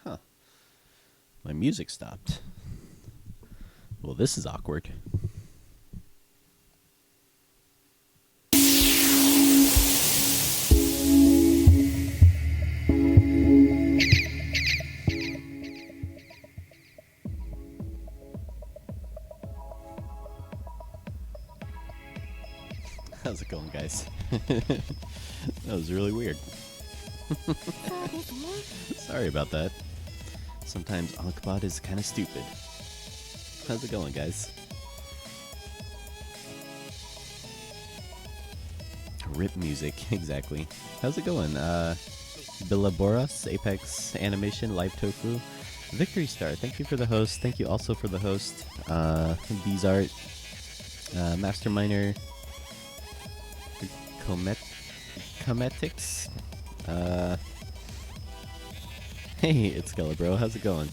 Huh. My music stopped. Well, this is awkward. How's it going, guys? That was really weird. Sorry about that. Sometimes Ankbot is kind of stupid. How's it going, guys? Rip music, exactly. How's it going? Billaboras, Apex Animation, Live Tofu. Victory Star, thank you for the host. Thank you also for the host. Bees Art, Masterminer, Cometics. Hey, it's Skelebro. How's it going?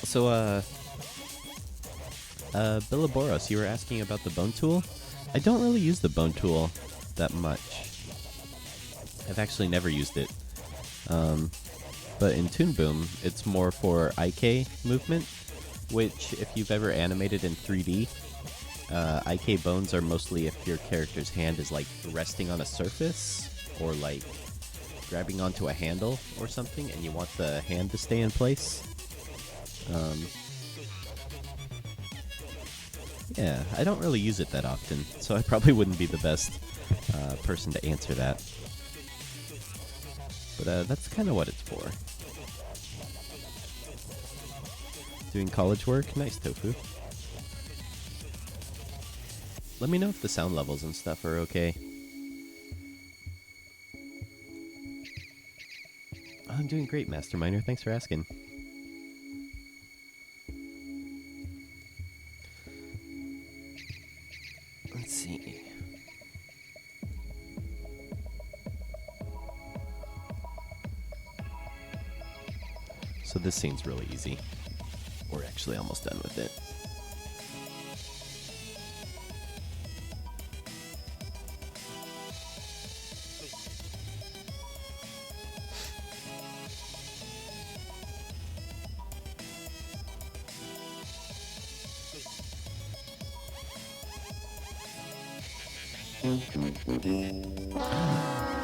So, Billaboros, you were asking about the bone tool? I don't really use the bone tool that much. I've actually never used it. But in Toon Boom, it's more for IK movement, which if you've ever animated in 3D, IK bones are mostly if your character's hand is like resting on a surface or like grabbing onto a handle or something and you want the hand to stay in place. Yeah, I don't really use it that often, so I probably wouldn't be the best person to answer that. But that's kind of what it's for. Doing college work? Nice, Tofu. Let me know if the sound levels and stuff are okay. I'm doing great, Masterminer. Thanks for asking. Let's see. So this scene's really easy. We're actually almost done with it.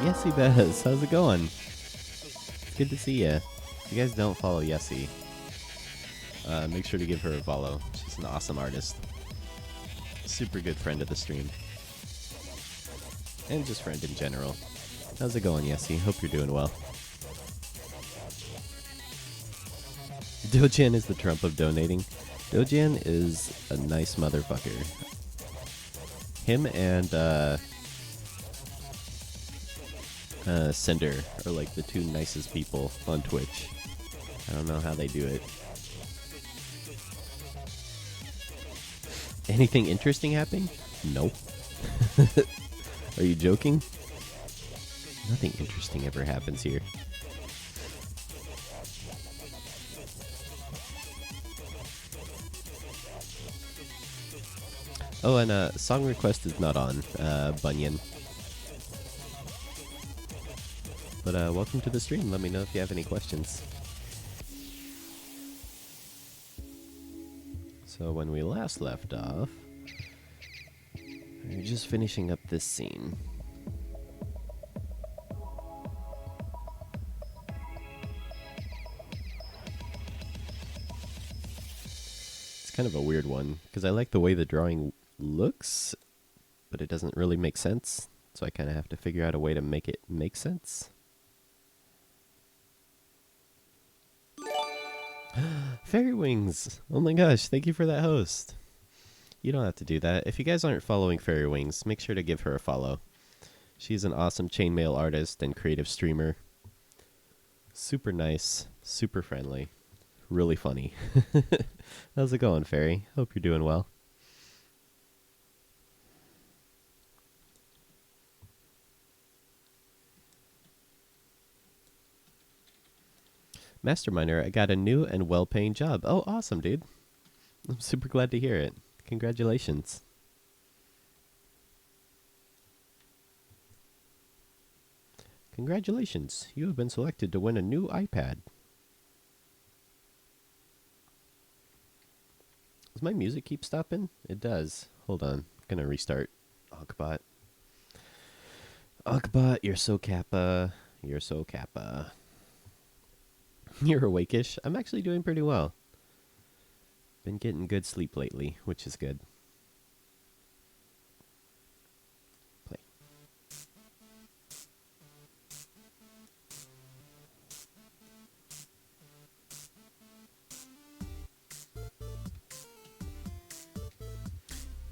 Yes, he does. How's it going? It's good to see ya. If you guys don't follow Yessie, make sure to give her a follow. She's an awesome artist. Super good friend of the stream. And just friend in general. How's it going, Yessie? Hope you're doing well. Dojan is the Trump of donating. Dojan is a nice motherfucker. Him and Cinder are like the two nicest people on Twitch. I don't know how they do it. Anything interesting happening? Nope. Are you joking? Nothing interesting ever happens here. Oh, and song request is not on, Bunyan. But welcome to the stream. Let me know if you have any questions. So when we last left off, we were just finishing up this scene. It's kind of a weird one, because I like the way the drawing looks, but it doesn't really make sense. So I kind of have to figure out a way to make it make sense. Fairy Wings! Oh my gosh, thank you for that host. You don't have to do that. If you guys aren't following Fairy Wings, make sure to give her a follow. She's an awesome chainmail artist and creative streamer. Super nice, super friendly, really funny. How's it going, Fairy? Hope you're doing well. Masterminer, I got a new and well-paying job. Oh, awesome, dude. I'm super glad to hear it. Congratulations. Congratulations. You have been selected to win a new iPad. Does my music keep stopping? It does. Hold on. I'm gonna restart. Ankbot. Ankbot, you're so kappa. You're so kappa. You're awake-ish. I'm actually doing pretty well. Been getting good sleep lately, which is good. Play.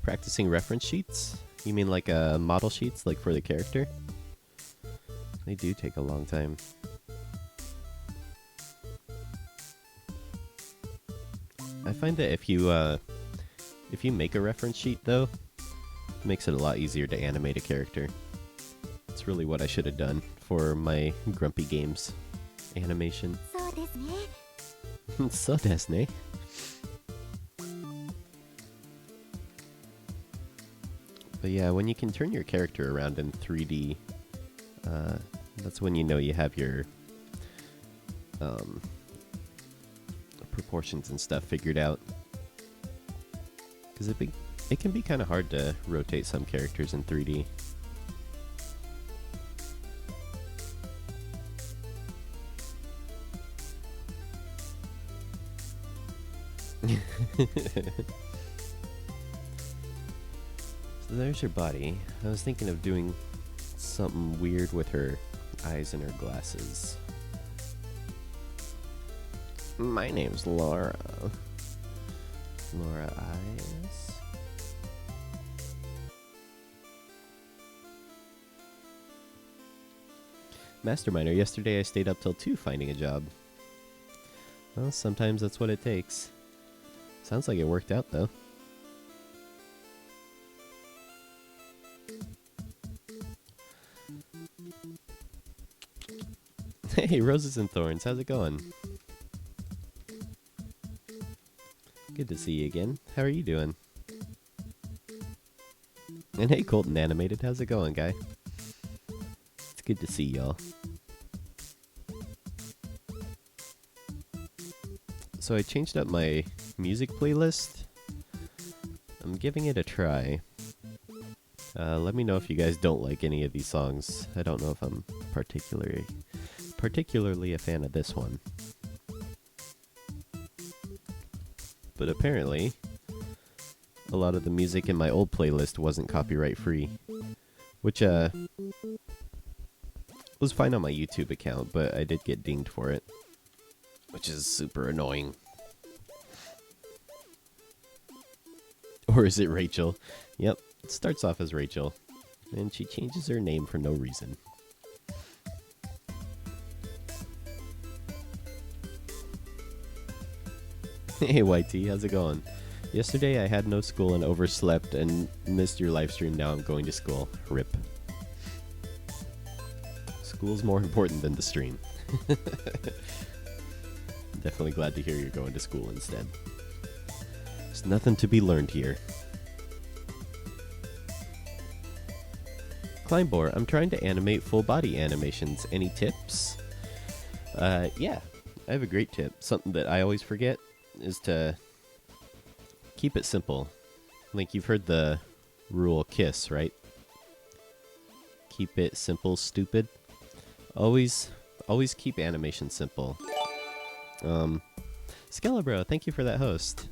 Practicing reference sheets? You mean like model sheets, like for the character? They do take a long time. I find that if you make a reference sheet, though, it makes it a lot easier to animate a character. It's really what I should have done for my Grumpy Games animation. そうですね。So desu ne. But yeah, when you can turn your character around in 3D, that's when you know you have your proportions and stuff figured out. Because it can be kind of hard to rotate some characters in 3D. So there's her body. I was thinking of doing something weird with her eyes and her glasses. My name's Laura. Laura Eyes. Masterminder, yesterday I stayed up till 2 finding a job. Well, sometimes that's what it takes. Sounds like it worked out, though. Hey, Roses and Thorns, how's it going? Good to see you again. How are you doing? And hey, Colton Animated, how's it going, guy? It's good to see y'all. So I changed up my music playlist. I'm giving it a try. Let me know if you guys don't like any of these songs. I don't know if I'm particularly a fan of this one. But apparently, a lot of the music in my old playlist wasn't copyright free. Which, was fine on my YouTube account, but I did get dinged for it. Which is super annoying. Or is it Rachel? Yep, it starts off as Rachel. And she changes her name for no reason. Hey YT, how's it going? Yesterday I had no school and overslept and missed your live stream. Now I'm going to school. RIP. School's more important than the stream. Definitely glad to hear you're going to school instead. There's nothing to be learned here. Climbore, I'm trying to animate full body animations. Any tips? Yeah, I have a great tip. Something that I always forget is to keep it simple. Like, you've heard the rule KISS, right? Keep it simple, stupid. Always keep animation simple. Skelebro, thank you for that host.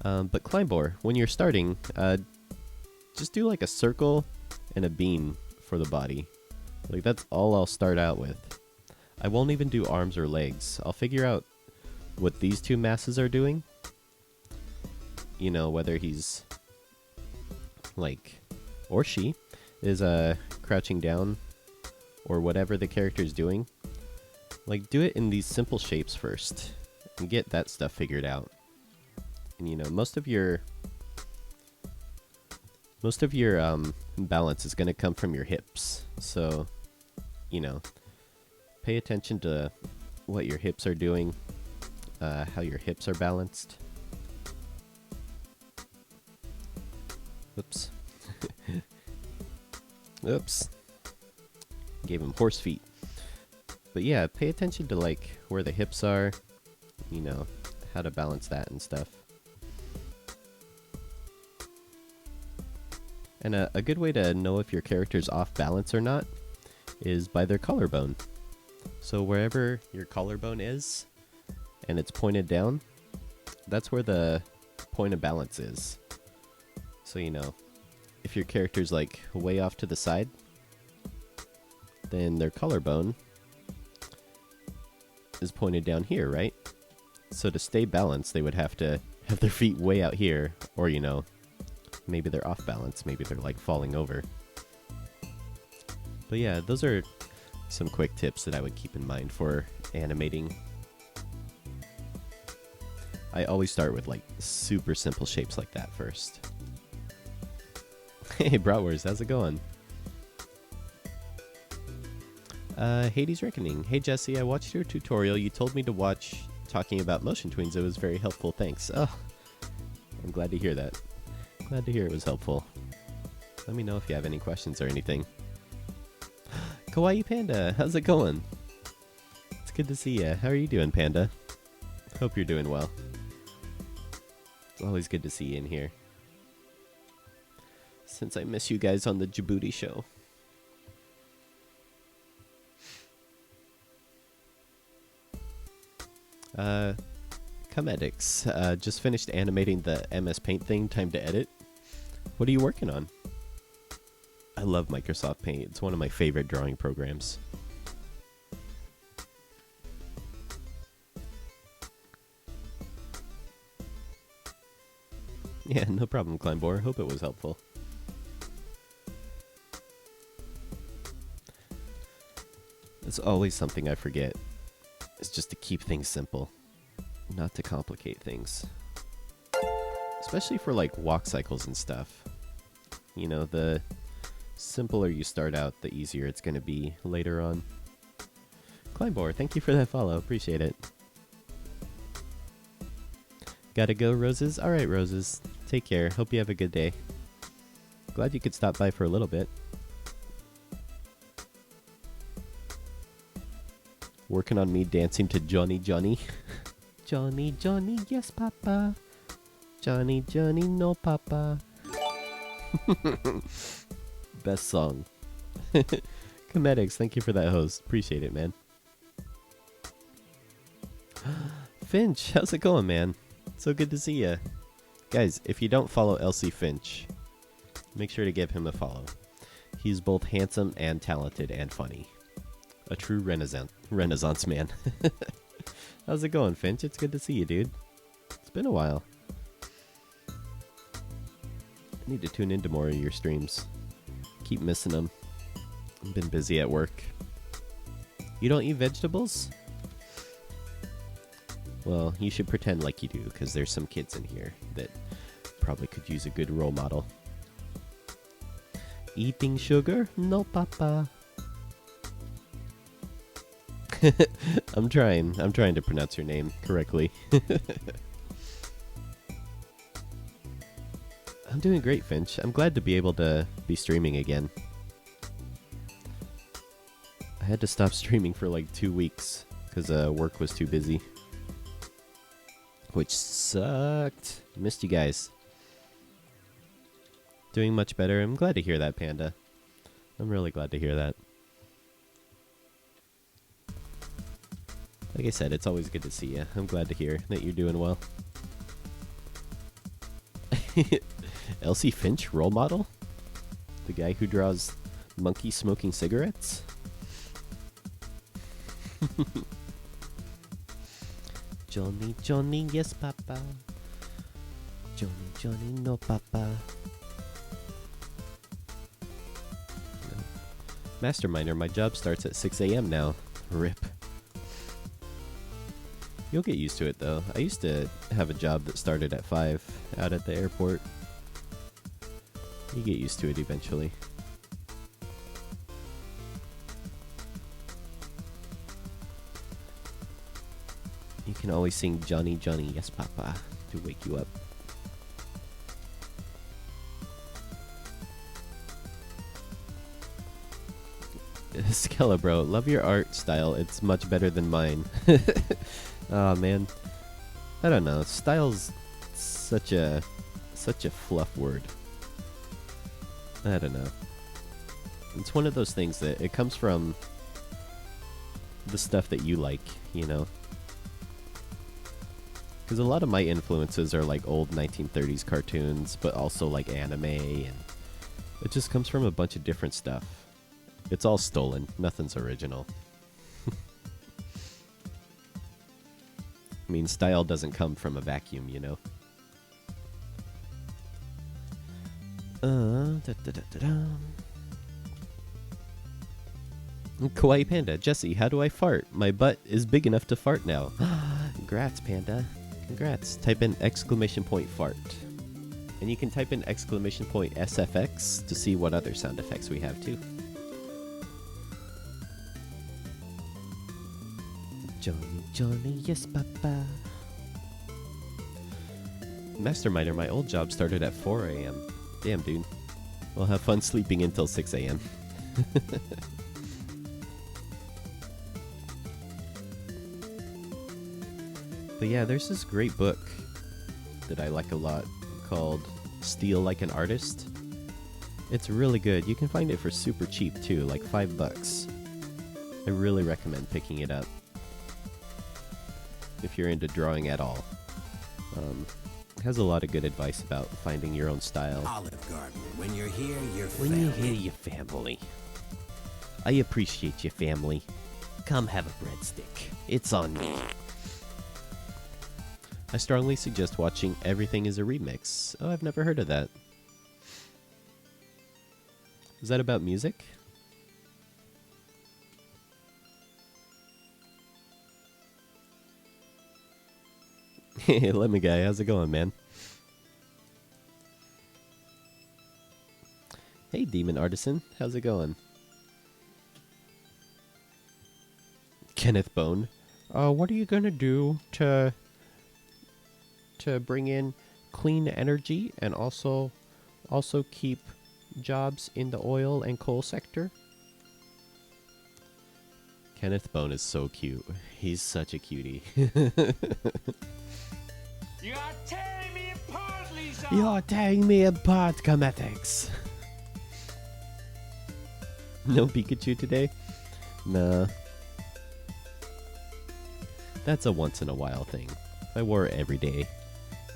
But Climbore, when you're starting, just do like a circle and a bean for the body. Like, that's all I'll start out with. I won't even do arms or legs. I'll figure out what these two masses are doing. You know, whether he's like, or she is crouching down, or whatever the character's doing. Like, do it in these simple shapes first and get that stuff figured out. And you know, most of your balance is going to come from your hips. So, you know, pay attention to what your hips are doing, how your hips are balanced. Oops. Oops. Gave him horse feet. But yeah, pay attention to like where the hips are, you know, how to balance that and stuff. And a good way to know if your character's off balance or not is by their collarbone. So wherever your collarbone is and it's pointed down, that's where the point of balance is. So, you know, if your character's like way off to the side, then their collarbone is pointed down here, right? So to stay balanced, they would have to have their feet way out here, or, you know, maybe they're off balance, maybe they're like falling over. But yeah, those are some quick tips that I would keep in mind for animating. I always start with like super simple shapes like that first. Hey, Bratwurst, how's it going? Hades Reckoning. Hey, Jesse, I watched your tutorial. You told me to watch talking about motion twins. It was very helpful. Thanks. Oh, I'm glad to hear that. Glad to hear it was helpful. Let me know if you have any questions or anything. Kawaii Panda, how's it going? It's good to see ya. How are you doing, Panda? Hope you're doing well. It's always good to see you in here. Since I miss you guys on the Djibouti show. Comedics, just finished animating the MS Paint thing, time to edit. What are you working on? I love Microsoft Paint. It's one of my favorite drawing programs. Yeah, no problem, Climbor. Hope it was helpful. It's always something I forget. It's just to keep things simple. Not to complicate things. Especially for like walk cycles and stuff. You know, the simpler you start out, the easier it's going to be later on. Climbor, thank you for that follow. Appreciate it. Gotta go, Roses? Alright, Roses. Take care. Hope you have a good day. Glad you could stop by for a little bit. Working on me dancing to Johnny Johnny. Johnny Johnny, yes papa. Johnny Johnny, no papa. Best song. Comedics, thank you for that host. Appreciate it, man. Finch, how's it going, man? So good to see ya. Guys, if you don't follow LC Finch, make sure to give him a follow. He's both handsome and talented and funny. A true renaissance man. How's it going, Finch? It's good to see you, dude. It's been a while. I need to tune into more of your streams. Keep missing them. I've been busy at work. You don't eat vegetables? Well, you should pretend like you do, because there's some kids in here that probably could use a good role model. Eating sugar? No, papa. I'm trying to pronounce your name correctly. I'm doing great, Finch. I'm glad to be able to be streaming again. I had to stop streaming for like 2 weeks because work was too busy. Which sucked. Missed you guys. Doing much better. I'm glad to hear that, Panda. I'm really glad to hear that. Like I said, it's always good to see you. I'm glad to hear that you're doing well. Elsie Finch, role model? The guy who draws monkeys smoking cigarettes? Johnny, Johnny, yes, papa. Johnny, Johnny, no, papa. No. Masterminder, my job starts at 6 a.m. now. RIP. You'll get used to it, though. I used to have a job that started at 5 out at the airport. You get used to it eventually. You can always sing Johnny, Johnny, yes, papa to wake you up. Skella, love your art style. It's much better than mine. Oh man, I don't know. Style's such a fluff word. I don't know. It's one of those things that it comes from the stuff that you like, you know. Because a lot of my influences are like old 1930s cartoons, but also like anime, and it just comes from a bunch of different stuff. It's all stolen. Nothing's original. I mean, style doesn't come from a vacuum, you know? Kawaii Panda. Jesse, how do I fart? My butt is big enough to fart now. Congrats, Panda. Congrats. Type in exclamation point fart. And you can type in exclamation point SFX to see what other sound effects we have too. Johnny, Johnny, yes, papa. Masterminder, my old job started at 4 a.m. Damn, dude. We'll have fun sleeping until 6 a.m. But yeah, there's this great book that I like a lot called Steal Like an Artist. It's really good. You can find it for super cheap too, like $5. I really recommend picking it up if you're into drawing at all. It has a lot of good advice about finding your own style. Olive Garden. When you're here, you're When family. you're here, you're family. I appreciate your family. Come have a breadstick. It's on me. I strongly suggest watching Everything is a Remix. Oh, I've never heard of that. Is that about music? Hey, Lemon Guy, how's it going, man? Hey, Demon Artisan, how's it going? Kenneth Bone, what are you gonna do to bring in clean energy and also keep jobs in the oil and coal sector? Kenneth Bone is so cute. He's such a cutie. You are tearing me apart, Lisa! You're tearing me apart, Cometics. No Pikachu today? Nah. That's a once in a while thing. If I wore it every day,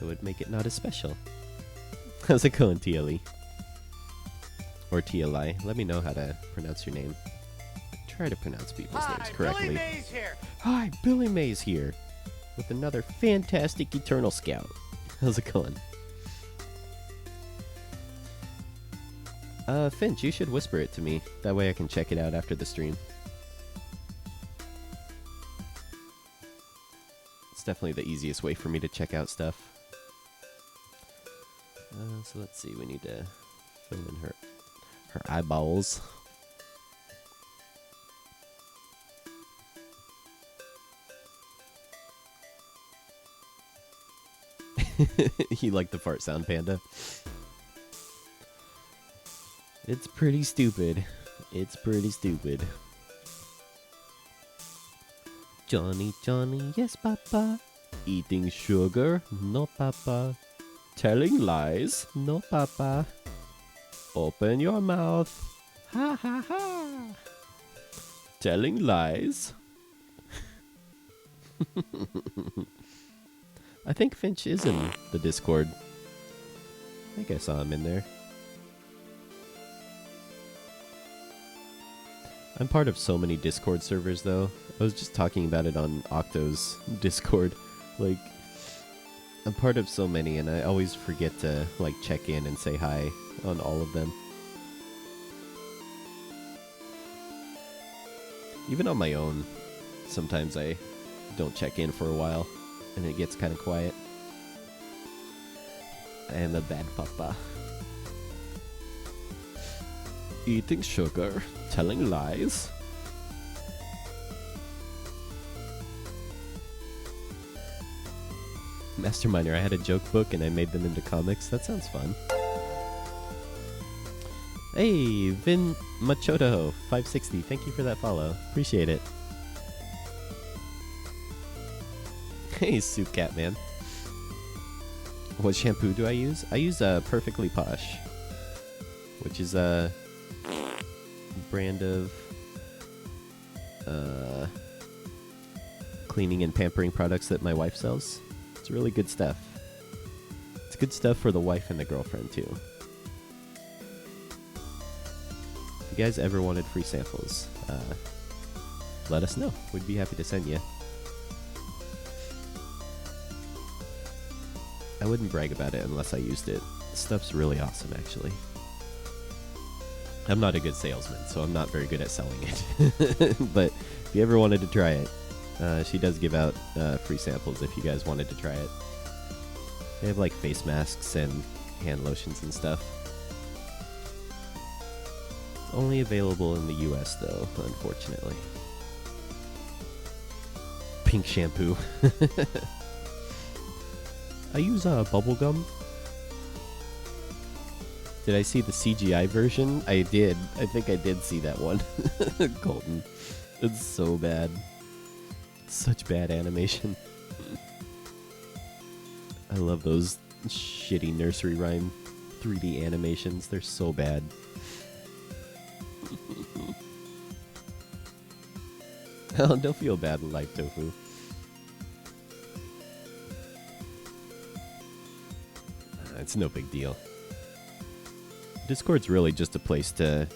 it would make it not as special. How's it going, TLE? Or TLI? Let me know how to pronounce your name. Try to pronounce people's names correctly. Billy Mays here. Hi, Billy Mays here with another fantastic Eternal Scout. How's it going? Finch, you should whisper it to me. That way I can check it out after the stream. It's definitely the easiest way for me to check out stuff. So let's see, we need to fill in her eyeballs. You like the fart sound, Panda? It's pretty stupid. It's pretty stupid. Johnny, Johnny, yes, papa. Eating sugar? No, papa. Telling lies? No, papa. Open your mouth. Ha, ha, ha. Telling lies? I think Finch is in the Discord. I think I saw him in there. I'm part of so many Discord servers, though. I was just talking about it on Octo's Discord. Like, I'm part of so many, and I always forget to, like, check in and say hi on all of them. Even on my own, sometimes I don't check in for a while, and it gets kind of quiet. I am a bad papa. Eating sugar, telling lies. Masterminder, I had a joke book and I made them into comics. That sounds fun. Hey, Vin Machoto 560. Thank you for that follow. Appreciate it. Hey, Soup Cat Man. What shampoo do I use? I use Perfectly Posh, which is a brand of cleaning and pampering products that my wife sells. It's really good stuff. It's good stuff for the wife and the girlfriend too. If you guys ever wanted free samples, let us know. We'd be happy to send you. I wouldn't brag about it unless I used it. This stuff's really awesome, actually. I'm not a good salesman, so I'm not very good at selling it. But if you ever wanted to try it, She does give out free samples if you guys wanted to try it. They have like face masks and hand lotions and stuff. It's only available in the US though, unfortunately. Pink shampoo. I use bubblegum. Did I see the CGI version? I did. I think I did see that one. Colton. It's so bad. Such bad animation. I love those shitty nursery rhyme 3D animations. They're so bad. Oh, don't feel bad, Live Tofu. It's no big deal. Discord's really just a place to,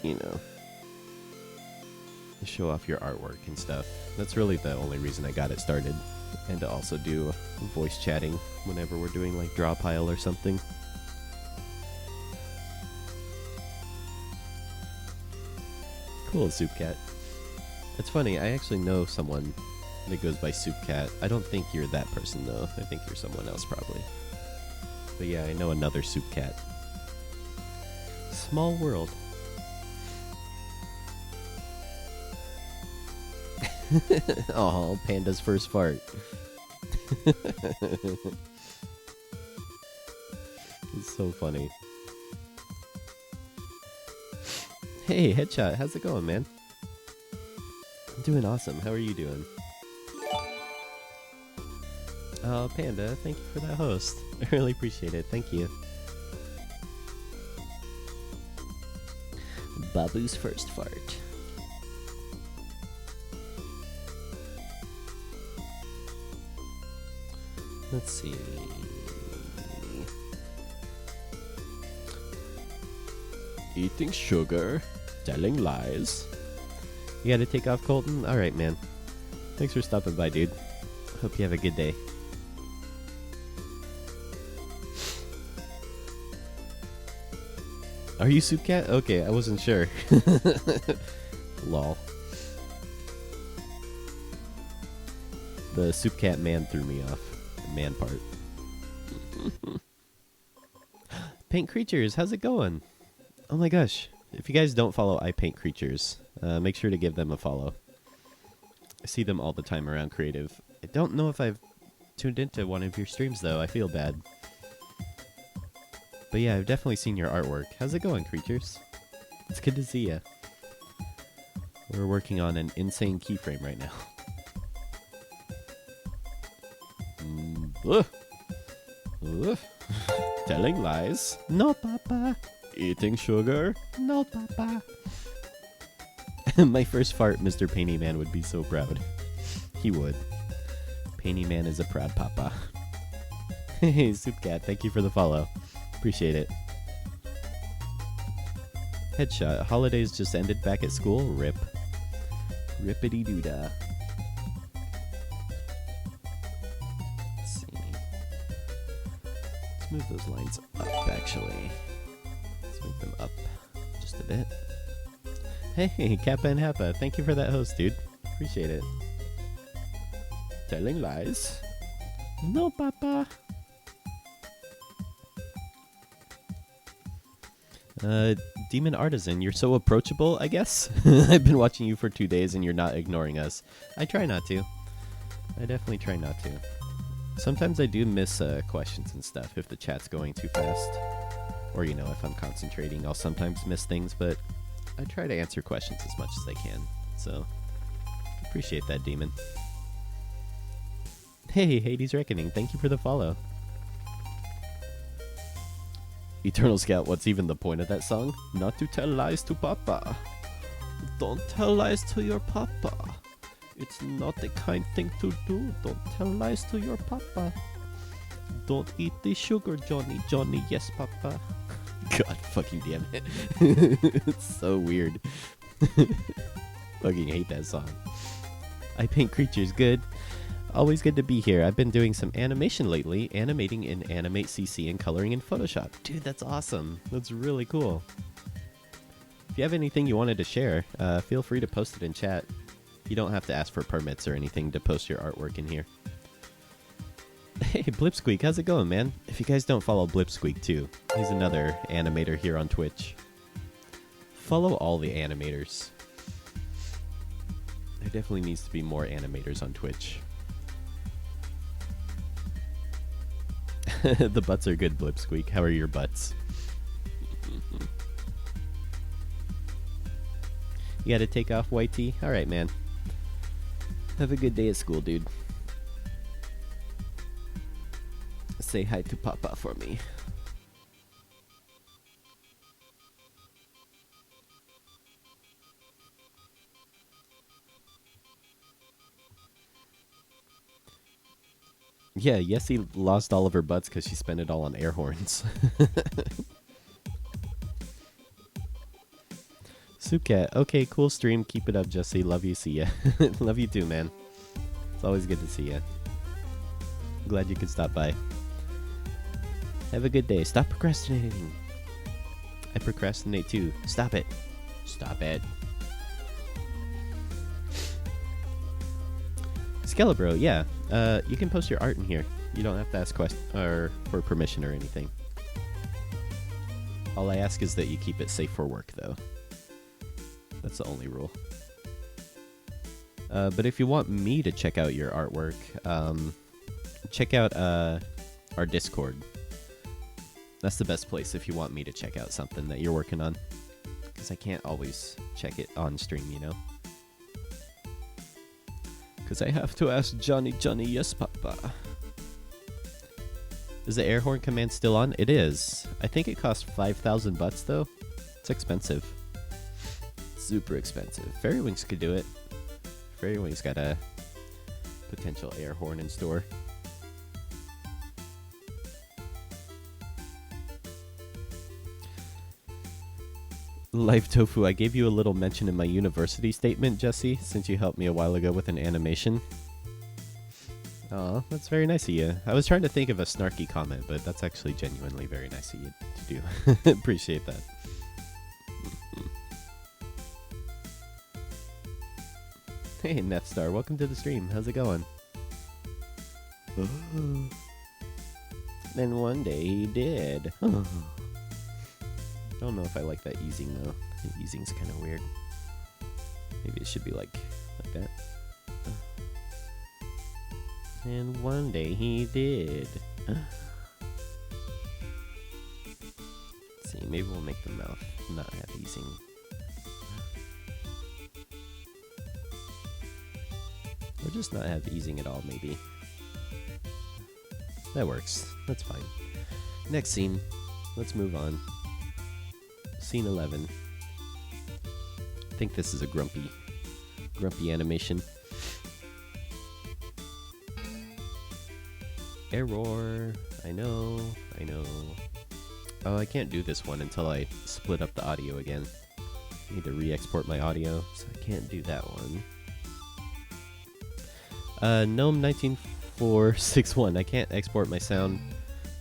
you know, show off your artwork and stuff. That's really the only reason I got it started. And to also do voice chatting whenever we're doing like draw pile or something. Cool, Soup Cat. It's funny, I actually know someone that goes by Soup Cat. I don't think you're that person though. I think you're someone else probably. But yeah, I know another Soup Cat. Small world. Oh, Panda's first fart. It's so funny. Hey, Headshot, how's it going, man? I'm doing awesome. How are you doing? Oh, Panda, thank you for that host. I really appreciate it. Thank you. Babu's first fart. Let's see. Eating sugar, telling lies. You gotta take off, Colton? Alright, man. Thanks for stopping by, dude. Hope you have a good day. Are you Soup Cat? Okay, I wasn't sure. Lol. The Soup Cat man threw me off. The man part. Paint Creatures, how's it going? Oh my gosh. If you guys don't follow I Paint Creatures, make sure to give them a follow. I see them all the time around Creative. I don't know if I've tuned into one of your streams, though. I feel bad. But yeah, I've definitely seen your artwork. How's it going, Creatures? It's good to see ya. We're working on an insane keyframe right now. Telling lies. No, Papa. Eating sugar. No, Papa. My first fart, Mr. Painty Man would be so proud. He would. Painty Man is a proud papa. Hey, Soup Cat, thank you for the follow. Appreciate it. Headshot. Holidays just ended back at school. Rip. Rippity doodah. Let's see. Let's move those lines up, actually. Let's move them up just a bit. Hey, Kappa and Happa. Thank you for that host, dude. Appreciate it. Telling lies. No, Papa. Demon Artisan, you're so approachable, I guess. I've been watching you for 2 days and you're not ignoring us. I try not to. I definitely try not to. Sometimes I do miss questions and stuff if the chat's going too fast. Or, you know, if I'm concentrating, I'll sometimes miss things, but I try to answer questions as much as I can. So, appreciate that, Demon. Hey, Hades Reckoning, thank you for the follow. Eternal Scout, what's even the point of that song? Not to tell lies to Papa. Don't tell lies to your Papa. It's not the kind thing to do. Don't tell lies to your Papa. Don't eat the sugar, Johnny. Johnny, yes, Papa. God fucking damn it. It's so weird. Fucking hate that song. I Paint Creatures, good. Always good to be here. I've been doing some animation lately, animating in Animate CC and coloring in Photoshop. Dude, that's awesome. That's really cool. If you have anything you wanted to share, feel free to post it in chat. You don't have to ask for permits or anything to post your artwork in here. Hey, Blipsqueak, how's it going, man? If you guys don't follow Blipsqueak, too, he's another animator here on Twitch. Follow all the animators. There definitely needs to be more animators on Twitch. The butts are good, Blipsqueak. How are your butts? You gotta take off, Whitey? Alright, man. Have a good day at school, dude. Say hi to Papa for me. Yeah, Yessie lost all of her butts because she spent it all on air horns. Sukat, okay, cool stream. Keep it up, Jesse. Love you, see ya. Love you too, man. It's always good to see ya. Glad you could stop by. Have a good day. Stop procrastinating. I procrastinate too. Stop it. Stop it. Skelebro, yeah. You can post your art in here. You don't have to ask for permission or anything. All I ask is that you keep it safe for work, though. That's the only rule. But if you want me to check out your artwork, check out our Discord. That's the best place if you want me to check out something that you're working on. Because I can't always check it on stream, you know? Because I have to ask Johnny, yes, Papa. Is the air horn command still on? It is. I think it costs 5,000 butts, though. It's expensive. Super expensive. Fairywings could do it. Fairywings got a potential air horn in store. Life Tofu, I gave you a little mention in my university statement, Jesse, since you helped me a while ago with an animation. Aw, that's very nice of you. I was trying to think of a snarky comment, but that's actually genuinely very nice of you to do. Appreciate that. Hey, Nefstar, welcome to the stream. How's it going? Then one day he did. I don't know if I like that easing though. I think easing's kind of weird. Maybe it should be like that. And one day he did. Let's see, maybe we'll make the mouth not have easing. Or just not have easing at all, maybe. That works. That's fine. Next scene. Let's move on. Scene 11. I think this is a grumpy animation. Error. I know. Oh, I can't do this one until I split up the audio again. I need to re-export my audio, so I can't do that one. Gnome 19461. I can't export my sound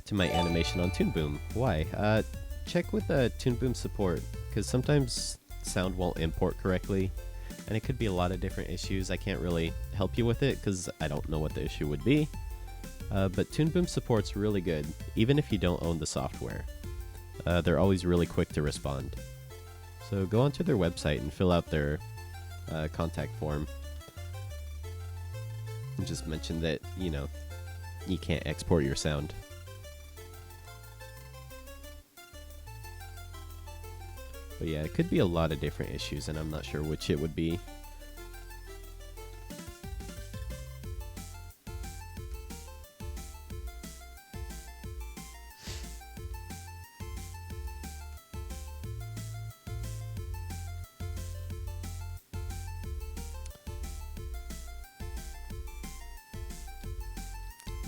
to my animation on Toon Boom. Why? Check with Toon Boom support, because sometimes sound won't import correctly, and it could be a lot of different issues. I can't really help you with it, because I don't know what the issue would be. But Toon Boom support's really good, even if you don't own the software. They're always really quick to respond. So go onto their website and fill out their contact form. And just mention that, you know, you can't export your sound. But yeah, it could be a lot of different issues, and I'm not sure which it would be.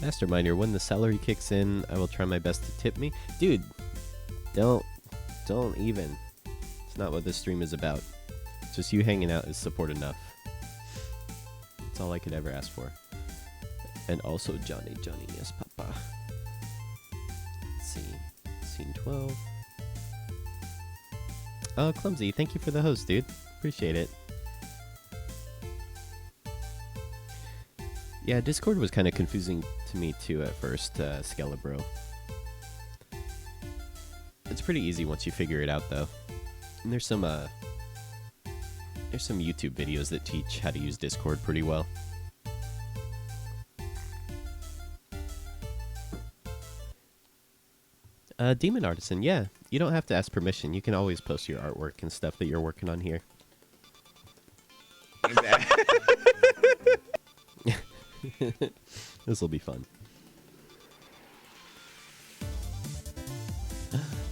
Masterminder, when the salary kicks in, I will try my best to tip me. Dude, don't even. It's not what this stream is about. Just you hanging out is support enough. That's all I could ever ask for. And also Johnny, yes, Papa. Let's see. Scene 12. Oh, Clumsy, thank you for the host, dude. Appreciate it. Yeah, Discord was kind of confusing to me too at first, Skelebro. It's pretty easy once you figure it out, though. And there's some YouTube videos that teach how to use Discord pretty well. Demon Artisan, yeah. You don't have to ask permission. You can always post your artwork and stuff that you're working on here. This will be fun.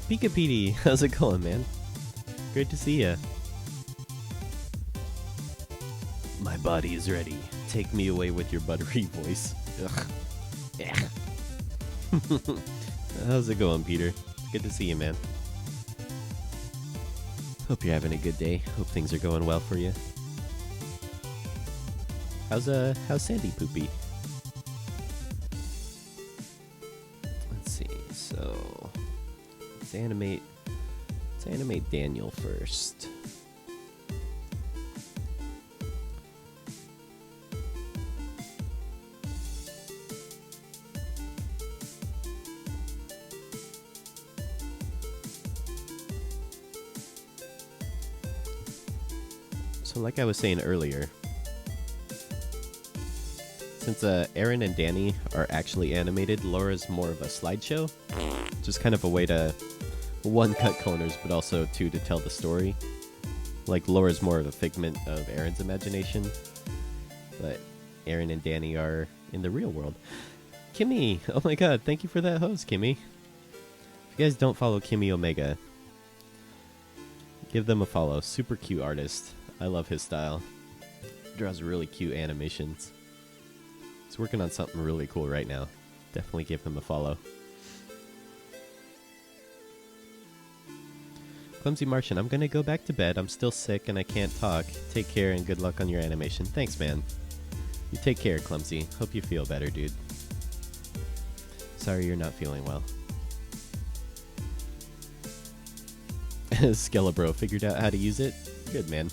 Pika Petey, how's it going, man? Great to see ya. My body is ready. Take me away with your buttery voice. Ugh. Yeah. How's it going, Peter? Good to see you, man. Hope you're having a good day. Hope things are going well for you. How's Sandy Poopy? Let's see. So let's animate Daniel first. So like I was saying earlier, since Aaron and Danny are actually animated, Laura's more of a slideshow. Just kind of a way to, one, cut corners, but also, two, to tell the story. Like, Laura's more of a figment of Aaron's imagination, but Aaron and Danny are in the real world. Kimmy! Oh my god, thank you for that host, Kimmy. If you guys don't follow Kimmy Omega, give them a follow. Super cute artist. I love his style. Draws really cute animations. He's working on something really cool right now. Definitely give him a follow. Clumsy Martian, I'm gonna go back to bed. I'm still sick and I can't talk. Take care and good luck on your animation. Thanks, man. You take care, Clumsy. Hope you feel better, dude. Sorry you're not feeling well. Skelebro figured out how to use it. Good, man.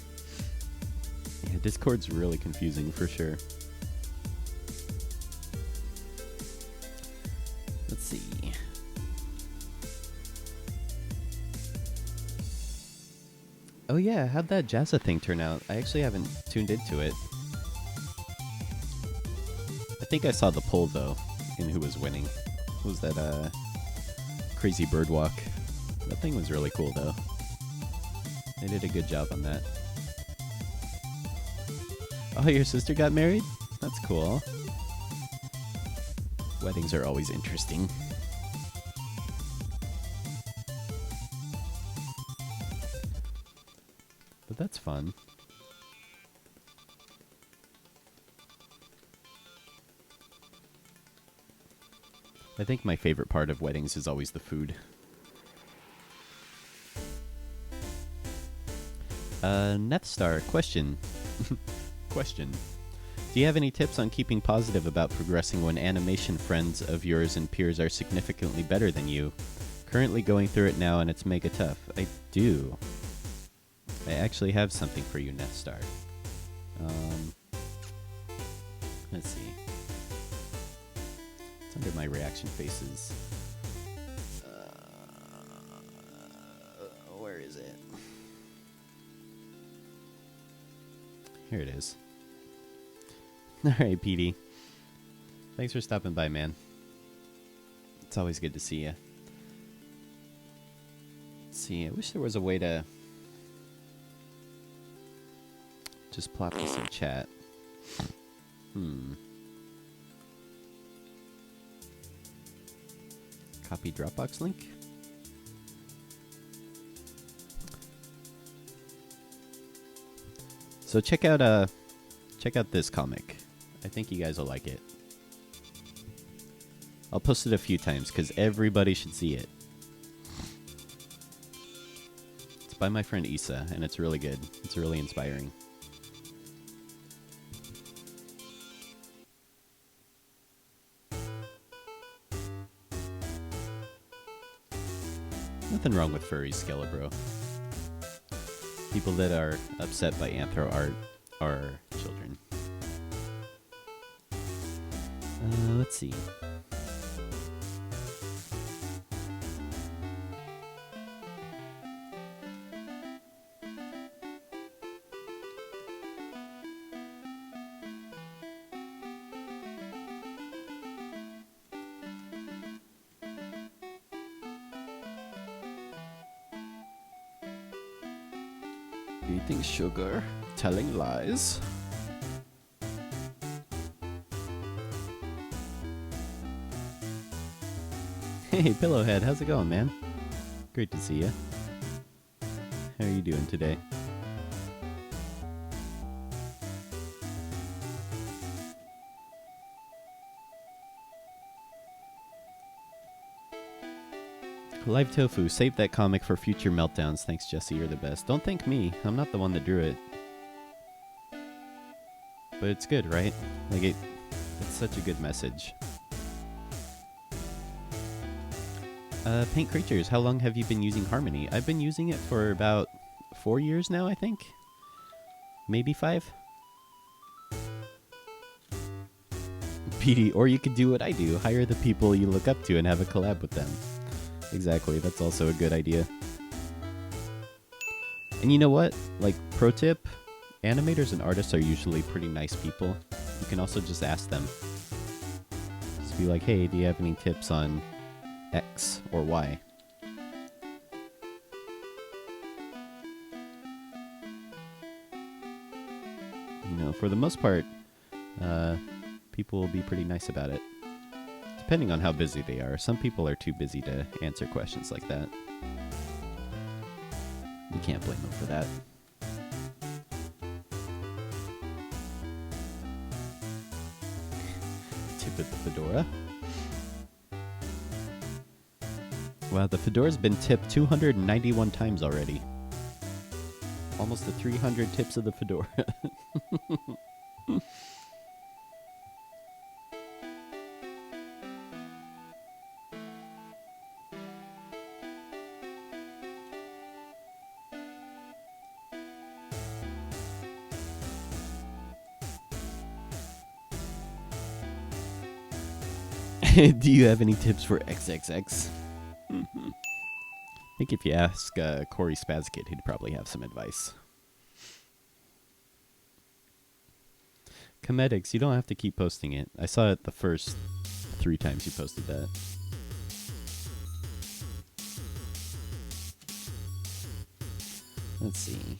Yeah, Discord's really confusing for sure. Let's see. Oh yeah, how'd that Jazza thing turn out? I actually haven't tuned into it. I think I saw the poll though, in who was winning. What was that crazy bird walk? That thing was really cool though. They did a good job on that. Oh, your sister got married? That's cool. Weddings are always interesting. But that's fun. I think my favorite part of weddings is always the food. Nethstar, question. Question. Do you have any tips on keeping positive about progressing when animation friends of yours and peers are significantly better than you? Currently going through it now and it's mega tough. I do. I actually have something for you, Nethstar. Let's see. It's under my reaction faces. Where is it? Here it is. Alright, Petey. Thanks for stopping by, man. It's always good to see you. Let's see, I wish there was a way to just plop this in chat. Copy Dropbox link? So check out this comic. I think you guys will like it. I'll post it a few times because everybody should see it. It's by my friend Issa, and it's really good. It's really inspiring. Nothing wrong with furry Skelebro. People that are upset by anthro art are children. Let's see. Eating sugar, telling lies. Hey, Pillowhead, how's it going, man? Great to see you. How are you doing today? Live Tofu, save that comic for future meltdowns. Thanks, Jesse, you're the best. Don't thank me. I'm not the one that drew it. But it's good, right? Like, it's such a good message. Paint Creatures, how long have you been using Harmony? I've been using it for about 4 years now, I think. Maybe 5? PD, or you could do what I do. Hire the people you look up to and have a collab with them. Exactly, that's also a good idea. And you know what? Like, pro tip, animators and artists are usually pretty nice people. You can also just ask them. Just be like, hey, do you have any tips on X or Y? You know, for the most part, people will be pretty nice about it. Depending on how busy they are. Some people are too busy to answer questions like that. You can't blame them for that. Tip of the fedora. Wow, the fedora's been tipped 291 times already. Almost the 300 tips of the fedora. Do you have any tips for XXX? I think if you ask Corey Spazkid, he'd probably have some advice. Comedics, you don't have to keep posting it. I saw it the first 3 times you posted that. Let's see.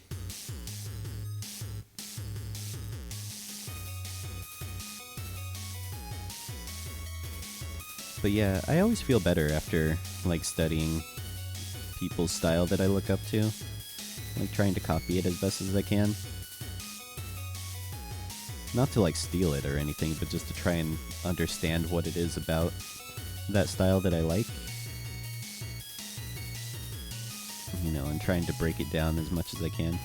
But yeah, I always feel better after, like, studying people's style that I look up to. Like, trying to copy it as best as I can. Not to, like, steal it or anything, but just to try and understand what it is about that style that I like. You know, and trying to break it down as much as I can.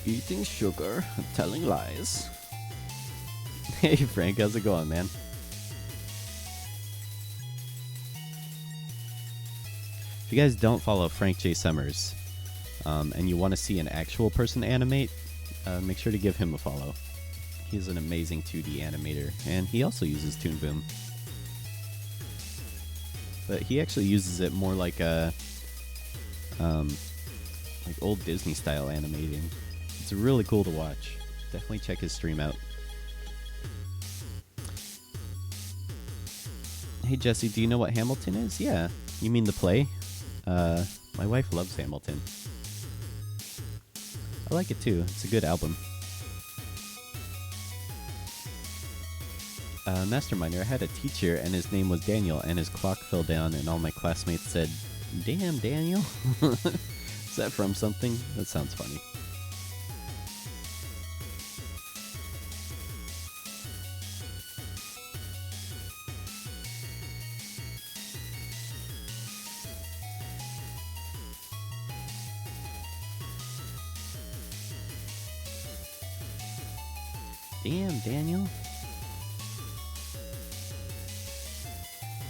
Eating sugar, telling lies. Hey Frank, how's it going, man? If you guys don't follow Frank J. Summers, and you want to see an actual person animate, make sure to give him a follow. He's an amazing 2D animator, and he also uses Toon Boom. But he actually uses it more like a, like old Disney style animating. It's really cool to watch. Definitely check his stream out. Hey Jesse, do you know what Hamilton is? Yeah. You mean the play? My wife loves Hamilton. I like it too. It's a good album. Masterminder, I had a teacher and his name was Daniel and his clock fell down and all my classmates said, "Damn, Daniel." Is that from something? That sounds funny. Damn, Daniel.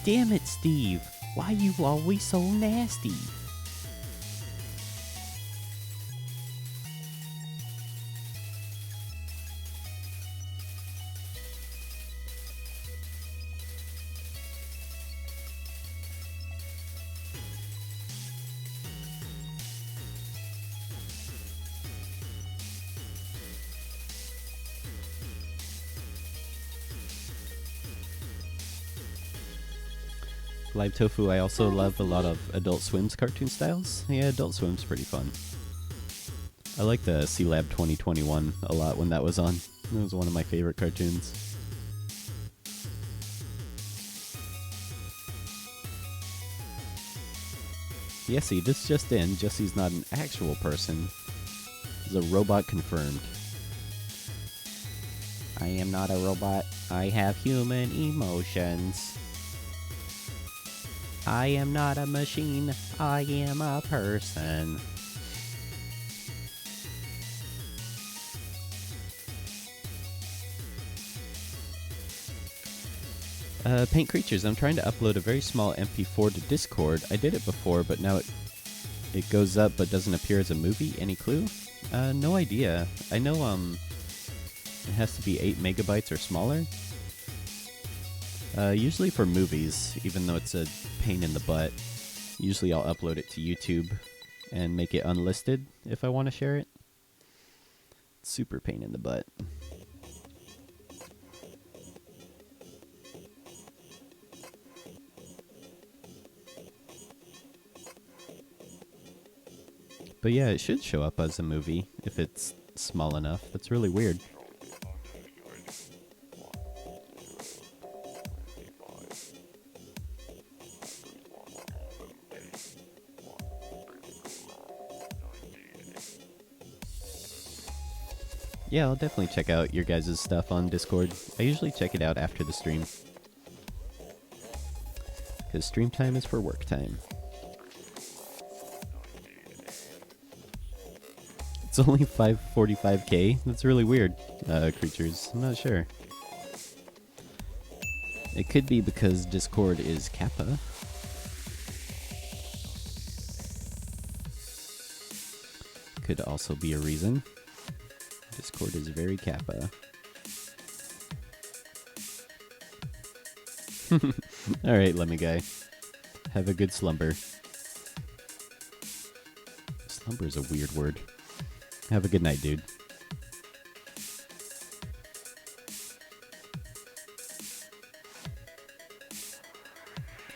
Damn it, Steve. Why you always so nasty? Live Tofu, I also love a lot of Adult Swim's cartoon styles. Yeah, Adult Swim's pretty fun. I like the C-Lab 2021 a lot when that was on. It was one of my favorite cartoons. Yessie, this just in. Jesse's not an actual person. He's a robot confirmed. I am not a robot. I have human emotions. I am not a machine. I am a person. Paint Creatures. I'm trying to upload a very small MP4 to Discord. I did it before, but now it goes up but doesn't appear as a movie. Any clue? No idea. I know it has to be 8 megabytes or smaller. Usually for movies, even though it's a pain in the butt. Usually I'll upload it to YouTube and make it unlisted if I want to share it. Super pain in the butt. But yeah, it should show up as a movie if it's small enough. That's really weird. Yeah, I'll definitely check out your guys' stuff on Discord. I usually check it out after the stream. Because stream time is for work time. It's only 545k? That's really weird, Creatures. I'm not sure. It could be because Discord is Kappa. Could also be a reason. Discord is very Kappa. Alright, Lemmy Guy. Have a good slumber. Slumber is a weird word. Have a good night, dude.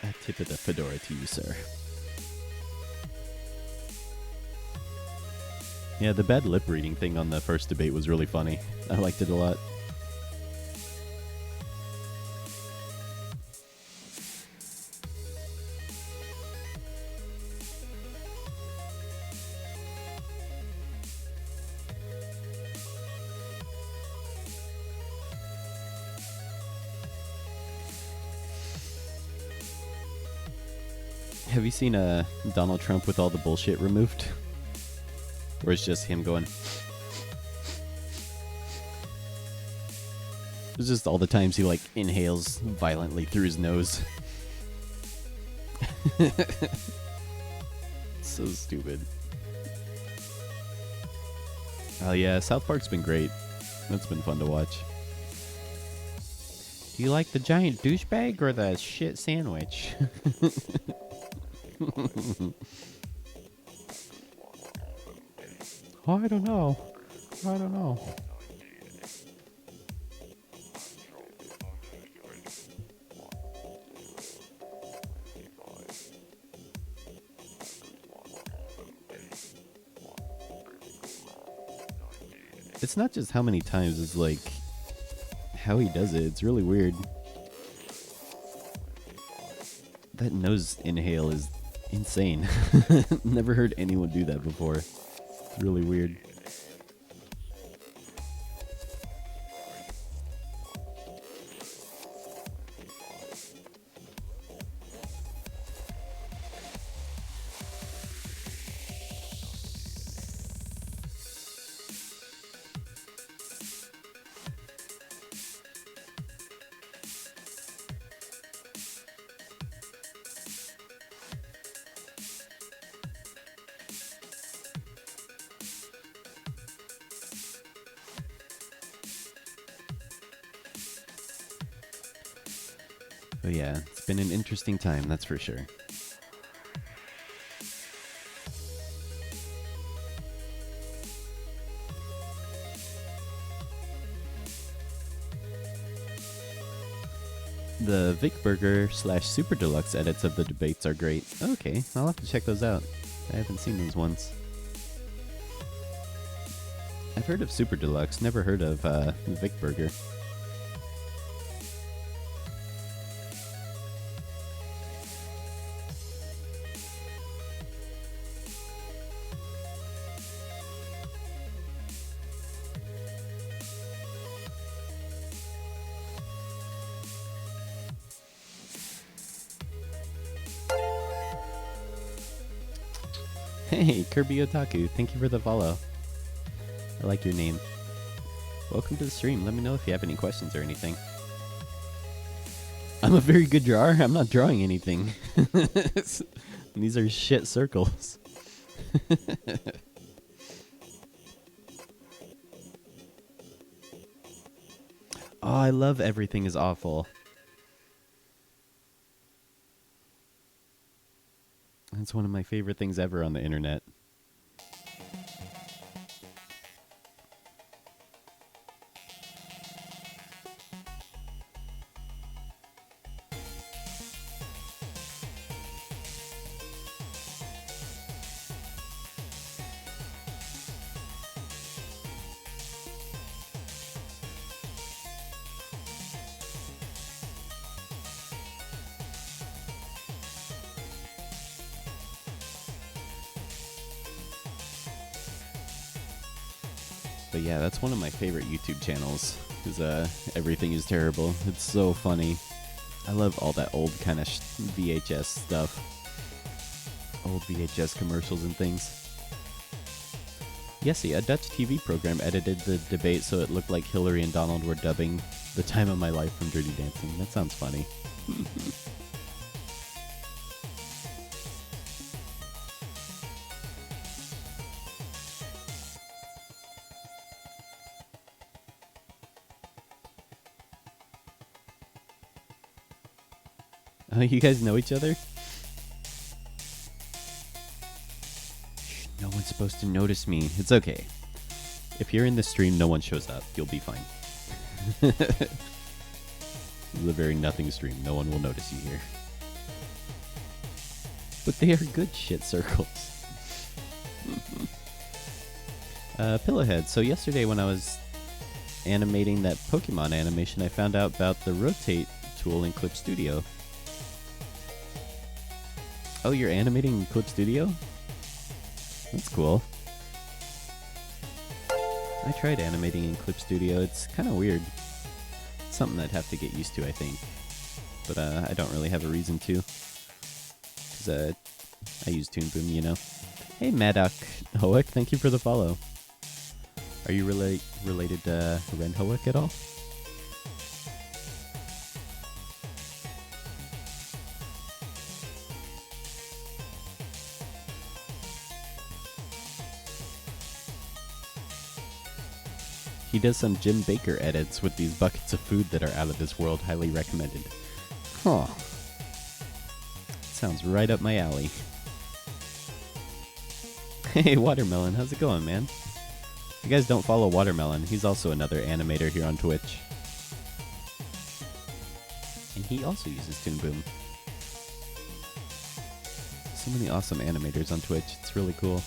A tip of the fedora to you, sir. Yeah, the bad lip reading thing on the first debate was really funny. I liked it a lot. Have you seen Donald Trump with all the bullshit removed? Or it's just him going... It's just all the times he, like, inhales violently through his nose. So stupid. Oh yeah, South Park's been great. That's been fun to watch. Do you like the giant douchebag or the shit sandwich? Oh, I don't know. I don't know. It's not just how many times, it's like how he does it. It's really weird. That nose inhale is insane. Never heard anyone do that before. It's really weird. But yeah, it's been an interesting time, that's for sure. The Vic Burger / Super Deluxe edits of the debates are great. Okay, I'll have to check those out. I haven't seen those ones. I've heard of Super Deluxe, never heard of Vic Burger. Hey, Kirby Otaku, thank you for the follow. I like your name. Welcome to the stream. Let me know if you have any questions or anything. I'm a very good drawer. I'm not drawing anything. These are shit circles. Oh, I love Everything is Awful. That's one of my favorite things ever on the internet. But yeah, that's one of my favorite YouTube channels, is Everything is Terrible. It's so funny. I love all that old kind of VHS stuff. Old VHS commercials and things. Yesy, a Dutch TV program edited the debate so it looked like Hillary and Donald were dubbing The Time of My Life from Dirty Dancing. That sounds funny. Oh, you guys know each other? Shh, no one's supposed to notice me. It's okay. If you're in the stream, no one shows up. You'll be fine. This is a very nothing stream. No one will notice you here. But they are good shit circles. Pillowhead. So yesterday when I was animating that Pokemon animation, I found out about the rotate tool in Clip Studio. Oh, you're animating in Clip Studio? That's cool. I tried animating in Clip Studio. It's kind of weird. It's something I'd have to get used to, I think. But I don't really have a reason to. Because I use Toon Boom, you know. Hey, Maddock Hoek, thank you for the follow. Are you related to Ren Hoek at all? He does some Jim Baker edits with these buckets of food that are out of this world. Highly recommended. Huh. Sounds right up my alley. Hey, Watermelon. How's it going, man? If you guys don't follow Watermelon, he's also another animator here on Twitch. And he also uses Toon Boom. So many awesome animators on Twitch. It's really cool.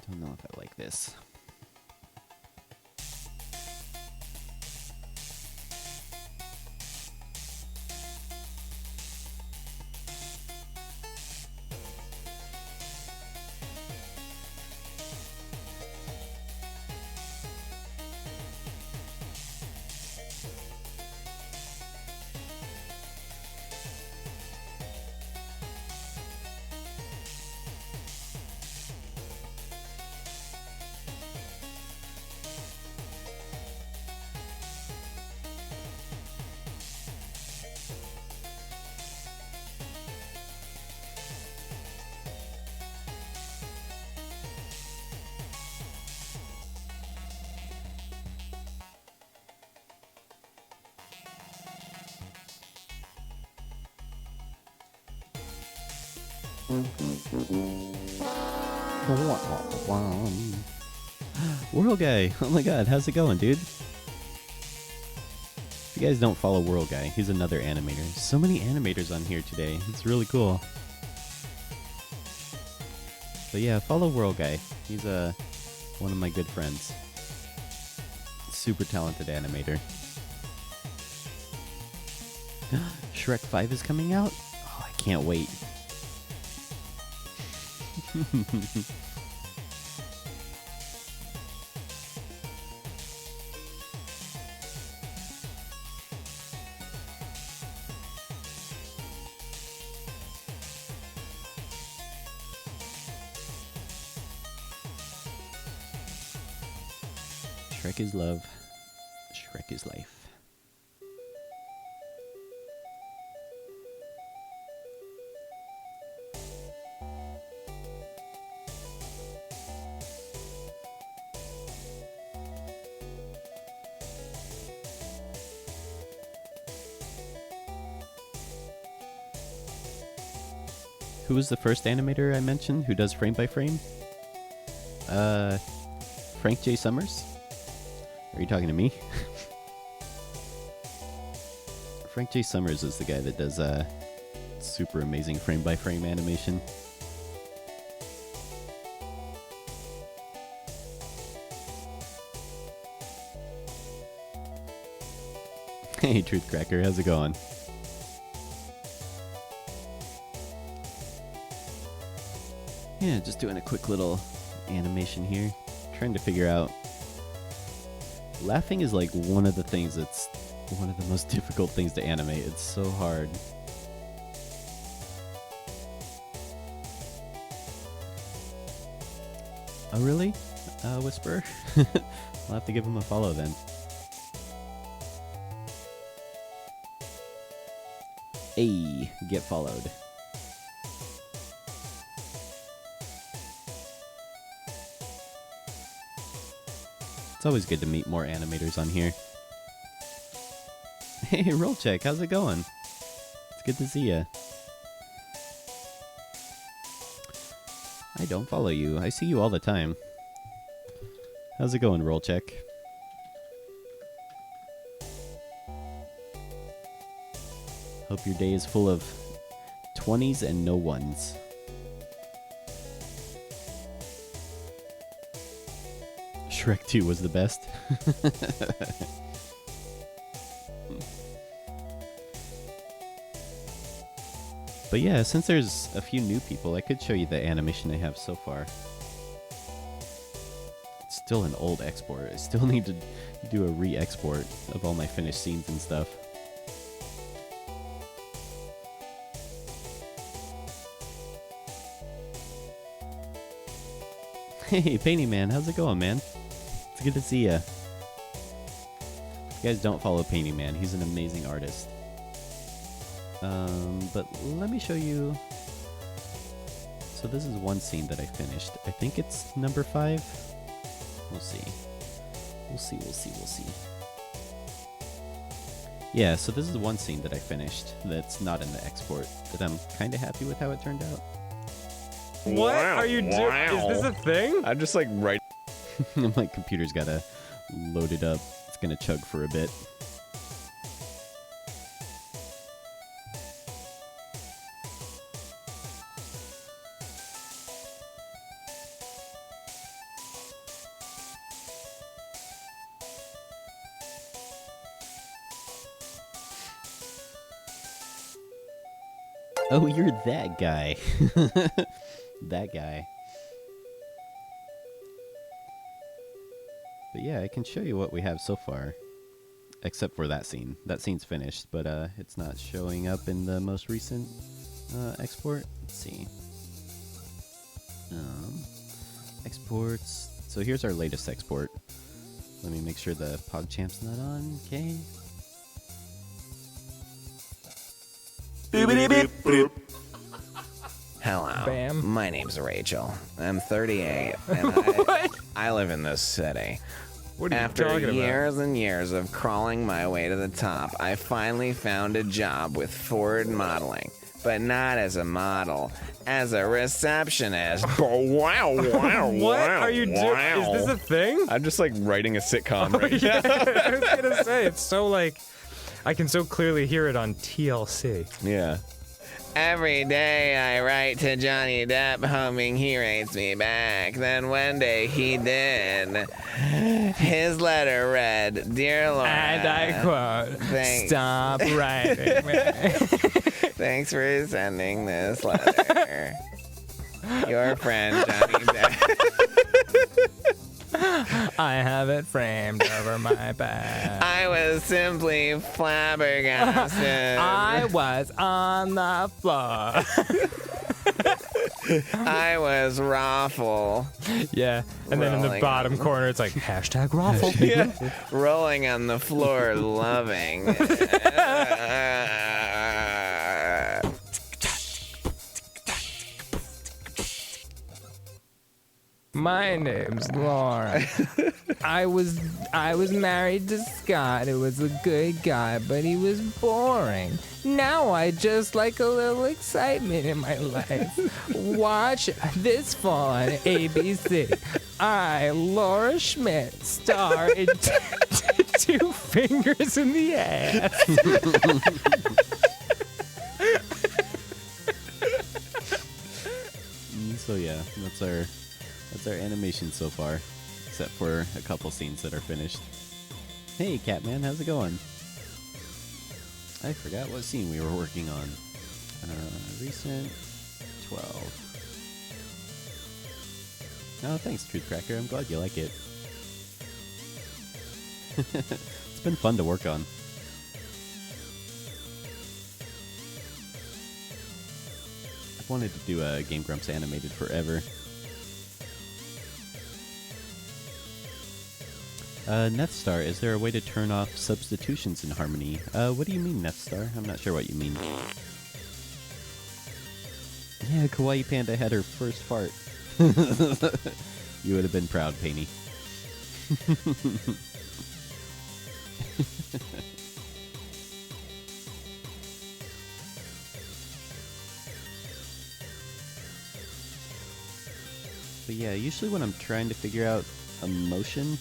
Don't know if I like this. World Guy! Oh my god, how's it going, dude? If you guys don't follow World Guy, he's another animator. So many animators on here today. It's really cool. But yeah, follow World Guy. He's one of my good friends. Super talented animator. Shrek 5 is coming out? Oh, I can't wait. Shrek is love. Shrek is life. Who was the first animator I mentioned who does frame by frame? Frank J. Summers? Are you talking to me? Frank J. Summers is the guy that does super amazing frame by frame animation. Hey, Truth Cracker, how's it going? Yeah, just doing a quick little animation here. Trying to figure out. Laughing is like one of the things that's one of the most difficult things to animate. It's so hard. Oh, really? Whisper? I'll have to give him a follow then. Hey, get followed. It's always good to meet more animators on here. Hey, Roll Check, how's it going? It's good to see ya. I don't follow you. I see you all the time. How's it going, Roll Check? Hope your day is full of 20s and no ones. Shrek 2 was the best. But yeah, since there's a few new people, I could show you the animation I have so far. It's still an old export. I still need to do a re-export of all my finished scenes and stuff. Hey, Painty Man, how's it going, man? It's good to see ya. If you guys don't follow Painty Man, he's an amazing artist. But let me show you. So this is one scene that I finished. I think it's number 5. We'll see. We'll see. Yeah, so this is one scene that I finished that's not in the export, that I'm kind of happy with how it turned out. What are you doing? Is this a thing? I'm just like right. My computer's gotta load it up. It's gonna chug for a bit. Oh, you're that guy. That guy. But yeah, I can show you what we have so far. Except for that scene. That scene's finished, but it's not showing up in the most recent export. Let's see. Exports. So here's our latest export. Let me make sure the PogChamp's not on. Okay. Hello. Bam. My name's Rachel. I'm 38, and I live in this city. What are you After talking years and years of crawling my way to the top, I finally found a job with Ford Modeling. but not as a model. As a receptionist. Wow, wow, What are you doing? Is this a thing? I'm just like writing a sitcom right now. I was gonna say, it's so like, I can so clearly hear it on TLC. Yeah. Every day I write to Johnny Depp hoping he writes me back. Then one day he did. His letter read, Dear Laura. And I quote, Thanks. Stop writing me. Thanks for sending this letter. Your friend, Johnny Depp. I have it framed over my back. I was simply flabbergasted. I was on the floor. I was raffle. Yeah, and then in the Rolling bottom on. corner, it's like, hashtag raffle. Yeah. Rolling on the floor, loving. My name's Laura. I was married to Scott, who was a good guy, but he was boring. Now I just like a little excitement in my life. Watch this fall on ABC. I, Laura Schmidt, star in Two Fingers in the Ass. So yeah, that's our animation so far, except for a couple scenes that are finished. Hey, Catman, how's it going? I forgot what scene we were working on. Recent 12. Oh, thanks, Truth Cracker. I'm glad you like it. It's been fun to work on. I've wanted to do a Game Grumps animated forever. Nethstar, is there a way to turn off substitutions in Harmony? What do you mean, Nethstar? I'm not sure what you mean. Yeah, Kawaii Panda had her first fart. You would have been proud, Painty. But yeah, usually when I'm trying to figure out emotion,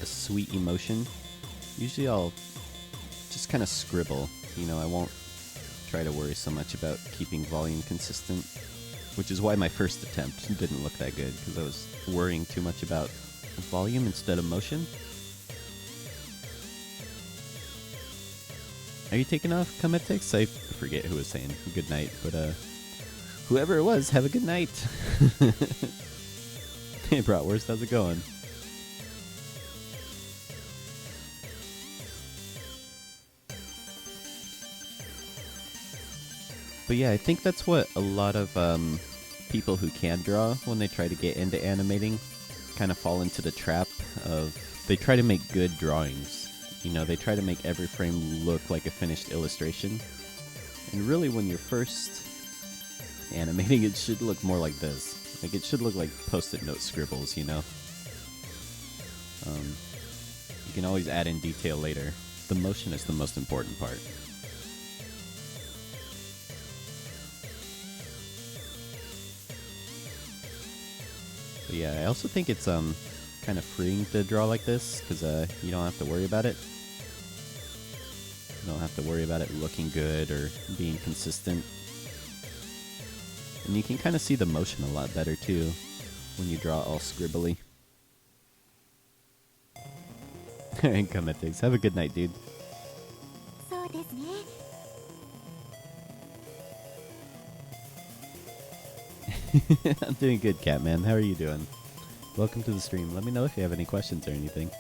a sweet emotion, usually I'll just kind of scribble. You know, I won't try to worry so much about keeping volume consistent, which is why my first attempt didn't look that good, because I was worrying too much about volume instead of motion. Are you taking off, Cometix? I forget who was saying good night, but whoever it was, have a good night. Hey, Bratwurst, how's it going? But yeah, I think that's what a lot of people who can draw, when they try to get into animating, kind of fall into the trap of, they try to make good drawings. You know, they try to make every frame look like a finished illustration. And really, when you're first animating, it should look more like this. Like, it should look like post-it note scribbles, you know? You can always add in detail later. The motion is the most important part. But yeah, I also think it's kind of freeing to draw like this, because you don't have to worry about it. You don't have to worry about it looking good or being consistent. And you can kind of see the motion a lot better too when you draw all scribbly. Cometix, have a good night, dude. I'm doing good, Catman. How are you doing? Welcome to the stream. Let me know if you have any questions or anything.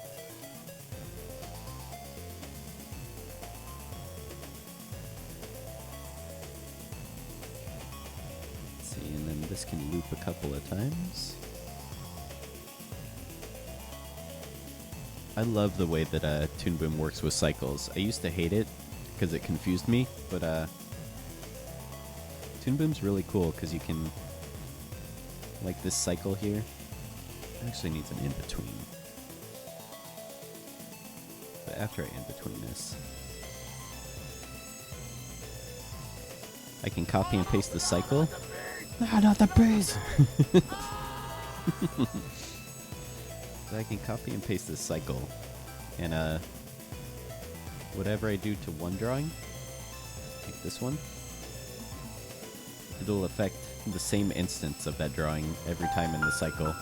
Let's see, and then this can loop a couple of times. I love the way that Toon Boom works with cycles. I used to hate it because it confused me, but Toon Boom's really cool because you can, like this cycle here, actually needs an in-between. But after I in-between this, I can copy and paste the cycle. Ah, not the breeze. So I can copy and paste this cycle, and whatever I do to one drawing, like this one, it'll affect the same instance of that drawing every time in the cycle.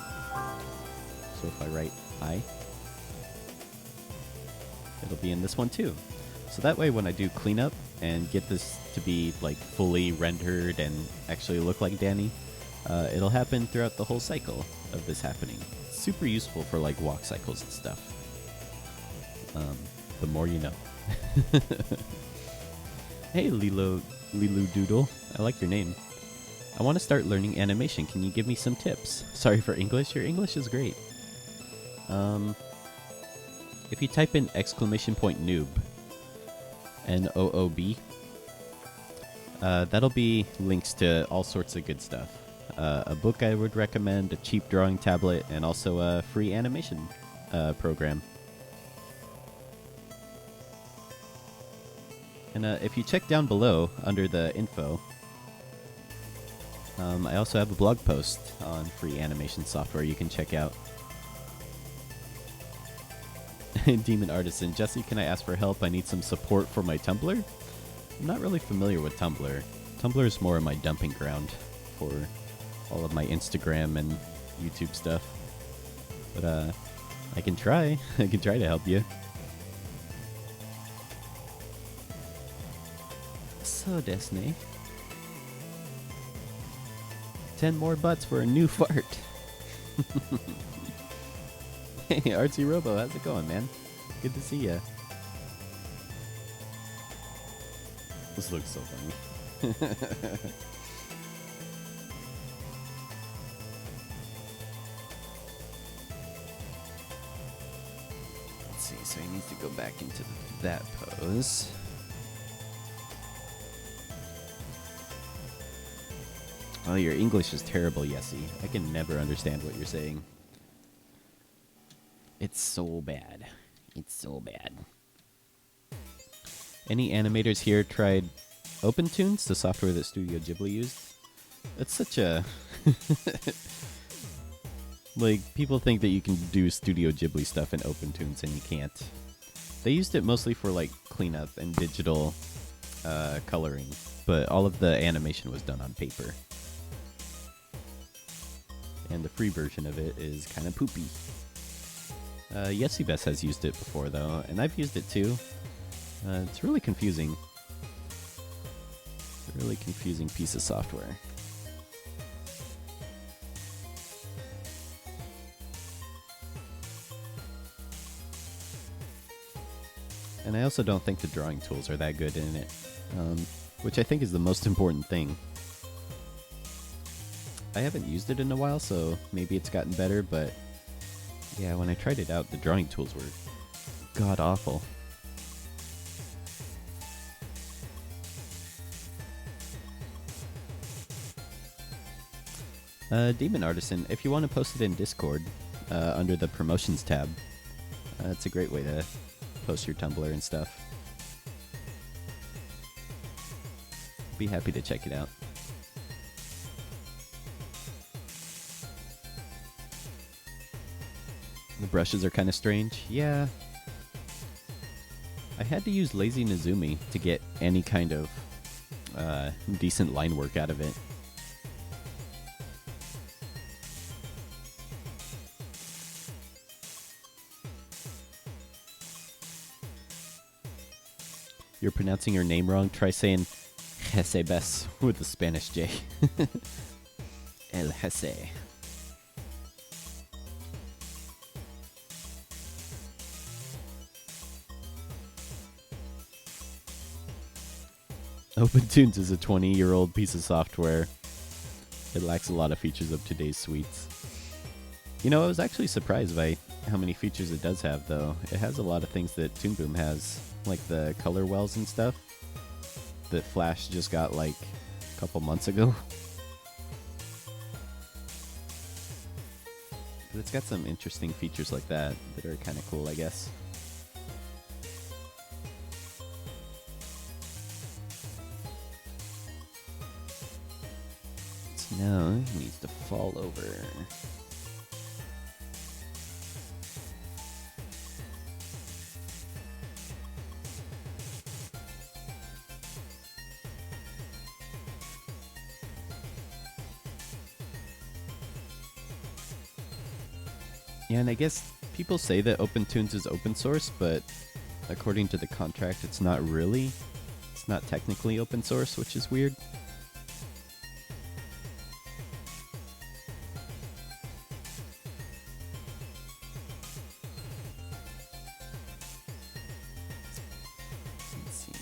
So if I write I, it'll be in this one too. So that way when I do cleanup and get this to be like fully rendered and actually look like Danny, it'll happen throughout the whole cycle of this happening. Super useful for like walk cycles and stuff. The more you know. Hey Lilo Doodle, I like your name. I want to start learning animation. Can you give me some tips? Sorry for English. Your English is great. If you type in !noob, NOOB, that'll be links to all sorts of good stuff. A book I would recommend, a cheap drawing tablet, and also a free animation program. And if you check down below under the info, I also have a blog post on free animation software you can check out. Demon Artisan, Jesse, can I ask for help? I need some support for my Tumblr. I'm not really familiar with Tumblr. Tumblr is more of my dumping ground for all of my Instagram and YouTube stuff. But I can try. I can try to help you. So Destiny. 10 more butts for a new fart. Hey, Artsy Robo, how's it going, man? Good to see ya. This looks so funny. Let's see, so he needs to go back into that pose. Oh, your English is terrible, Yessie. I can never understand what you're saying. It's so bad. It's so bad. Any animators here tried OpenTunes, the software that Studio Ghibli used? It's such a... like, people think that you can do Studio Ghibli stuff in OpenTunes and you can't. They used it mostly for, like, cleanup and digital coloring, but all of the animation was done on paper. And the free version of it is kind of poopy. Yesibes has used it before, though, and I've used it too. It's really confusing. It's a really confusing piece of software. And I also don't think the drawing tools are that good in it, which I think is the most important thing. I haven't used it in a while, so maybe it's gotten better, but yeah, when I tried it out, the drawing tools were god-awful. Demon Artisan, if you want to post it in Discord, under the promotions tab, it's a great way to post your Tumblr and stuff. Be happy to check it out. The brushes are kind of strange. Yeah. I had to use Lazy Nezumi to get any kind of decent line work out of it. You're pronouncing your name wrong. Try saying Jesebes with the Spanish J. El Jese. OpenTunes is a 20-year-old piece of software. It lacks a lot of features of today's suites. You know, I was actually surprised by how many features it does have, though. It has a lot of things that Toon Boom has, like the color wells and stuff that Flash just got like a couple months ago. But it's got some interesting features like that that are kind of cool, I guess. No, it needs to fall over. Yeah, and I guess people say that OpenTunes is open source, but according to the contract, it's not really. It's not technically open source, which is weird. Let's see.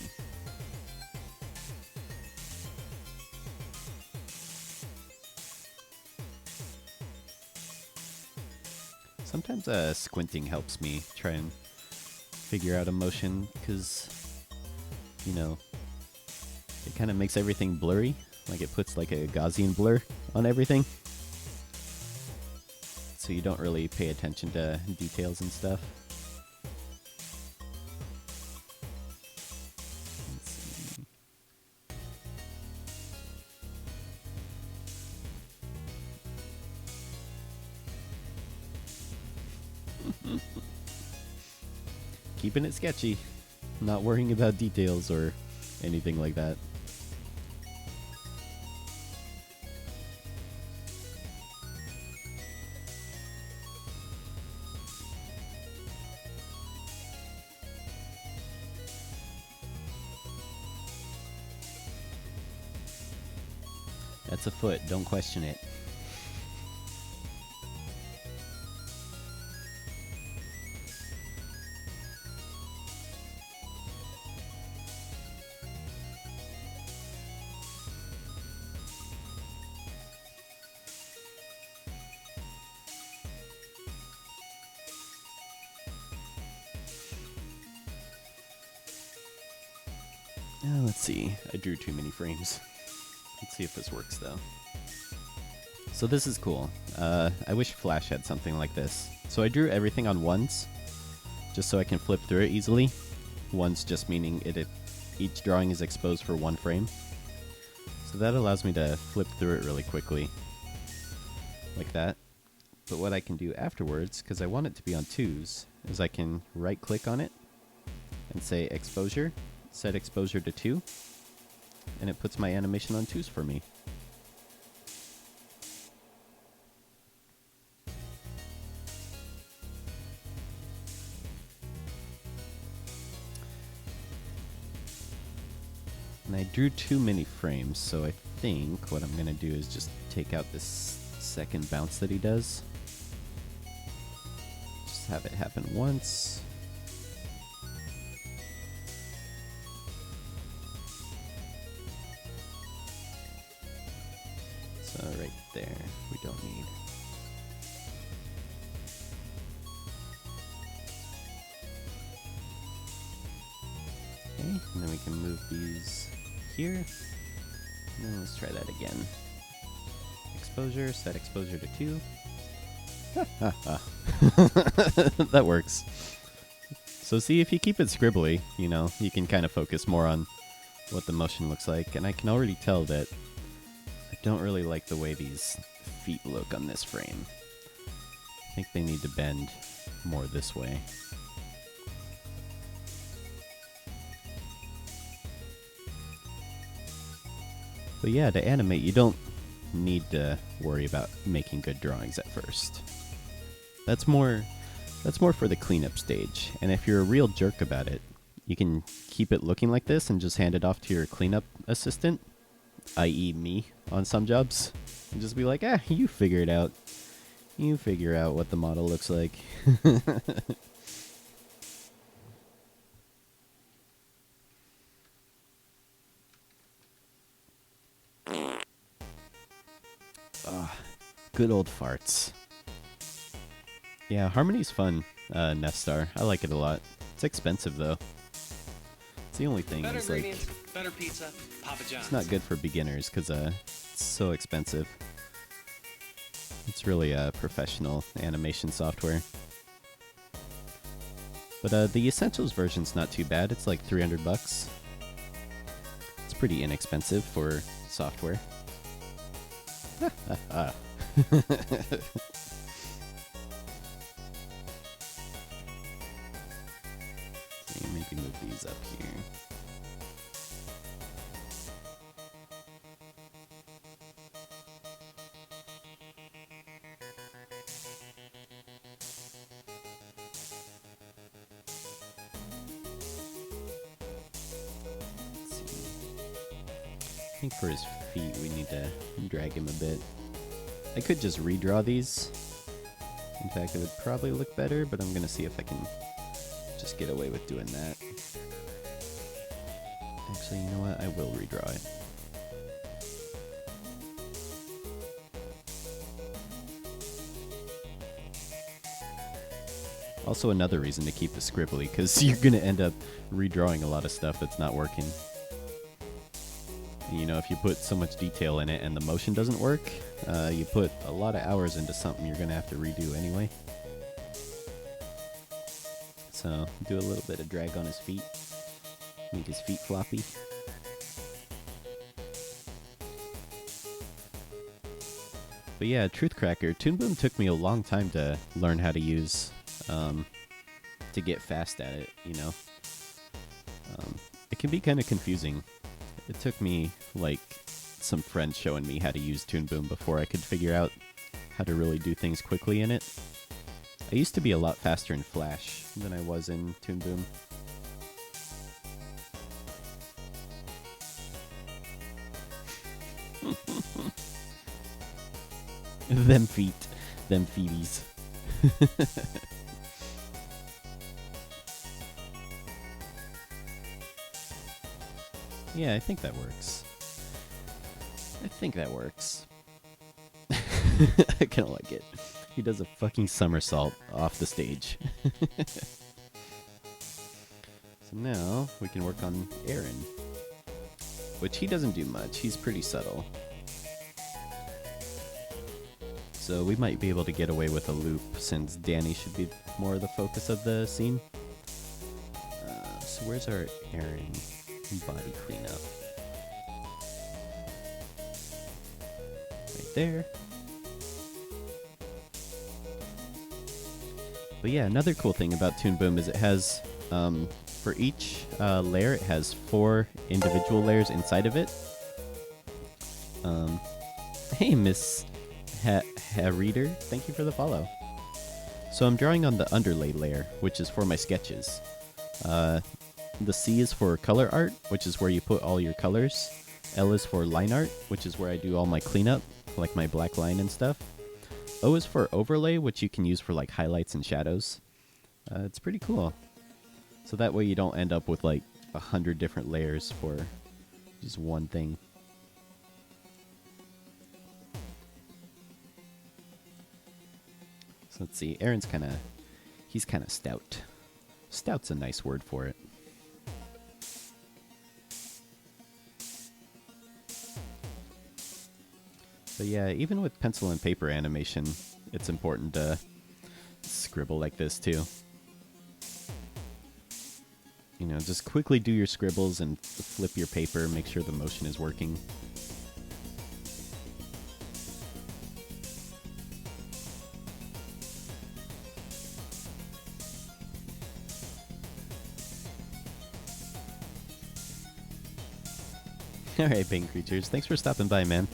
Sometimes squinting helps me try and figure out emotion, because, you know, it kind of makes everything blurry. Like it puts like a Gaussian blur on everything. So you don't really pay attention to details and stuff. Let's see. Keeping it sketchy. Not worrying about details or anything like that. That's a foot, don't question it. Let's see. I drew too many frames. Let's see if this works though. So this is cool. I wish Flash had something like this. So I drew everything on ones, just so I can flip through it easily. Ones just meaning each drawing is exposed for one frame. So that allows me to flip through it really quickly, like that. But what I can do afterwards, because I want it to be on twos, is I can right click on it and say exposure, set exposure to 2, and it puts my animation on 2s for me. And I drew too many frames, so I think what I'm going to do is just take out this second bounce that he does. Just have it happen once. So right there, we don't need. Okay, and then we can move these here. And then let's try that again. Exposure, set exposure to 2. That works. So see, if you keep it scribbly, you know, you can kind of focus more on what the motion looks like. And I can already tell that I don't really like the way these feet look on this frame. I think they need to bend more this way. But yeah, to animate, you don't need to worry about making good drawings at first. That's more for the cleanup stage. And if you're a real jerk about it, you can keep it looking like this and just hand it off to your cleanup assistant, i.e. me on some jobs, and just be like, you figure it out. You figure out what the model looks like. Good old farts. Yeah, Harmony's fun, Nestar. I like it a lot. It's expensive, though. It's the only thing. Better Is, like, ingredients, better pizza, Papa John's. it's not good for beginners, because it's so expensive. It's really professional animation software. But the Essentials version's not too bad. It's like $300. It's pretty inexpensive for software. Maybe move these up here. I think for his feet we need to drag him a bit. I could just redraw these. In fact, it would probably look better, but I'm gonna see if I can just get away with doing that. Actually, you know what? I will redraw it. Also another reason to keep the scribbly, because you're gonna end up redrawing a lot of stuff that's not working. You know, if you put so much detail in it and the motion doesn't work, you put a lot of hours into something you're going to have to redo anyway. So, do a little bit of drag on his feet. Make his feet floppy. But yeah, Truth Cracker. Toon Boom took me a long time to learn how to use, to get fast at it, you know. It can be kind of confusing. It took me, like, some friends showing me how to use Toon Boom before I could figure out how to really do things quickly in it. I used to be a lot faster in Flash than I was in Toon Boom. Them feet. Them feeties. Yeah, I think that works. I think that works. I kind of like it. He does a fucking somersault off the stage. So now we can work on Aaron. Which he doesn't do much. He's pretty subtle. So we might be able to get away with a loop since Danny should be more the focus of the scene. So where's our Aaron? Body cleanup. Right there. But yeah, another cool thing about Toon Boom is it has, for each layer, it has 4 individual layers inside of it. Hey, Miss Reader, thank you for the follow. So I'm drawing on the underlay layer, which is for my sketches. The C is for color art, which is where you put all your colors. L is for line art, which is where I do all my cleanup, like my black line and stuff. O is for overlay, which you can use for like highlights and shadows. It's pretty cool. So that way you don't end up with like 100 different layers for just one thing. So let's see, Aaron's he's kind of stout. Stout's a nice word for it. But yeah, even with pencil and paper animation, it's important to scribble like this too. You know, just quickly do your scribbles and flip your paper, make sure the motion is working. Alright, Bane Creatures, thanks for stopping by, man.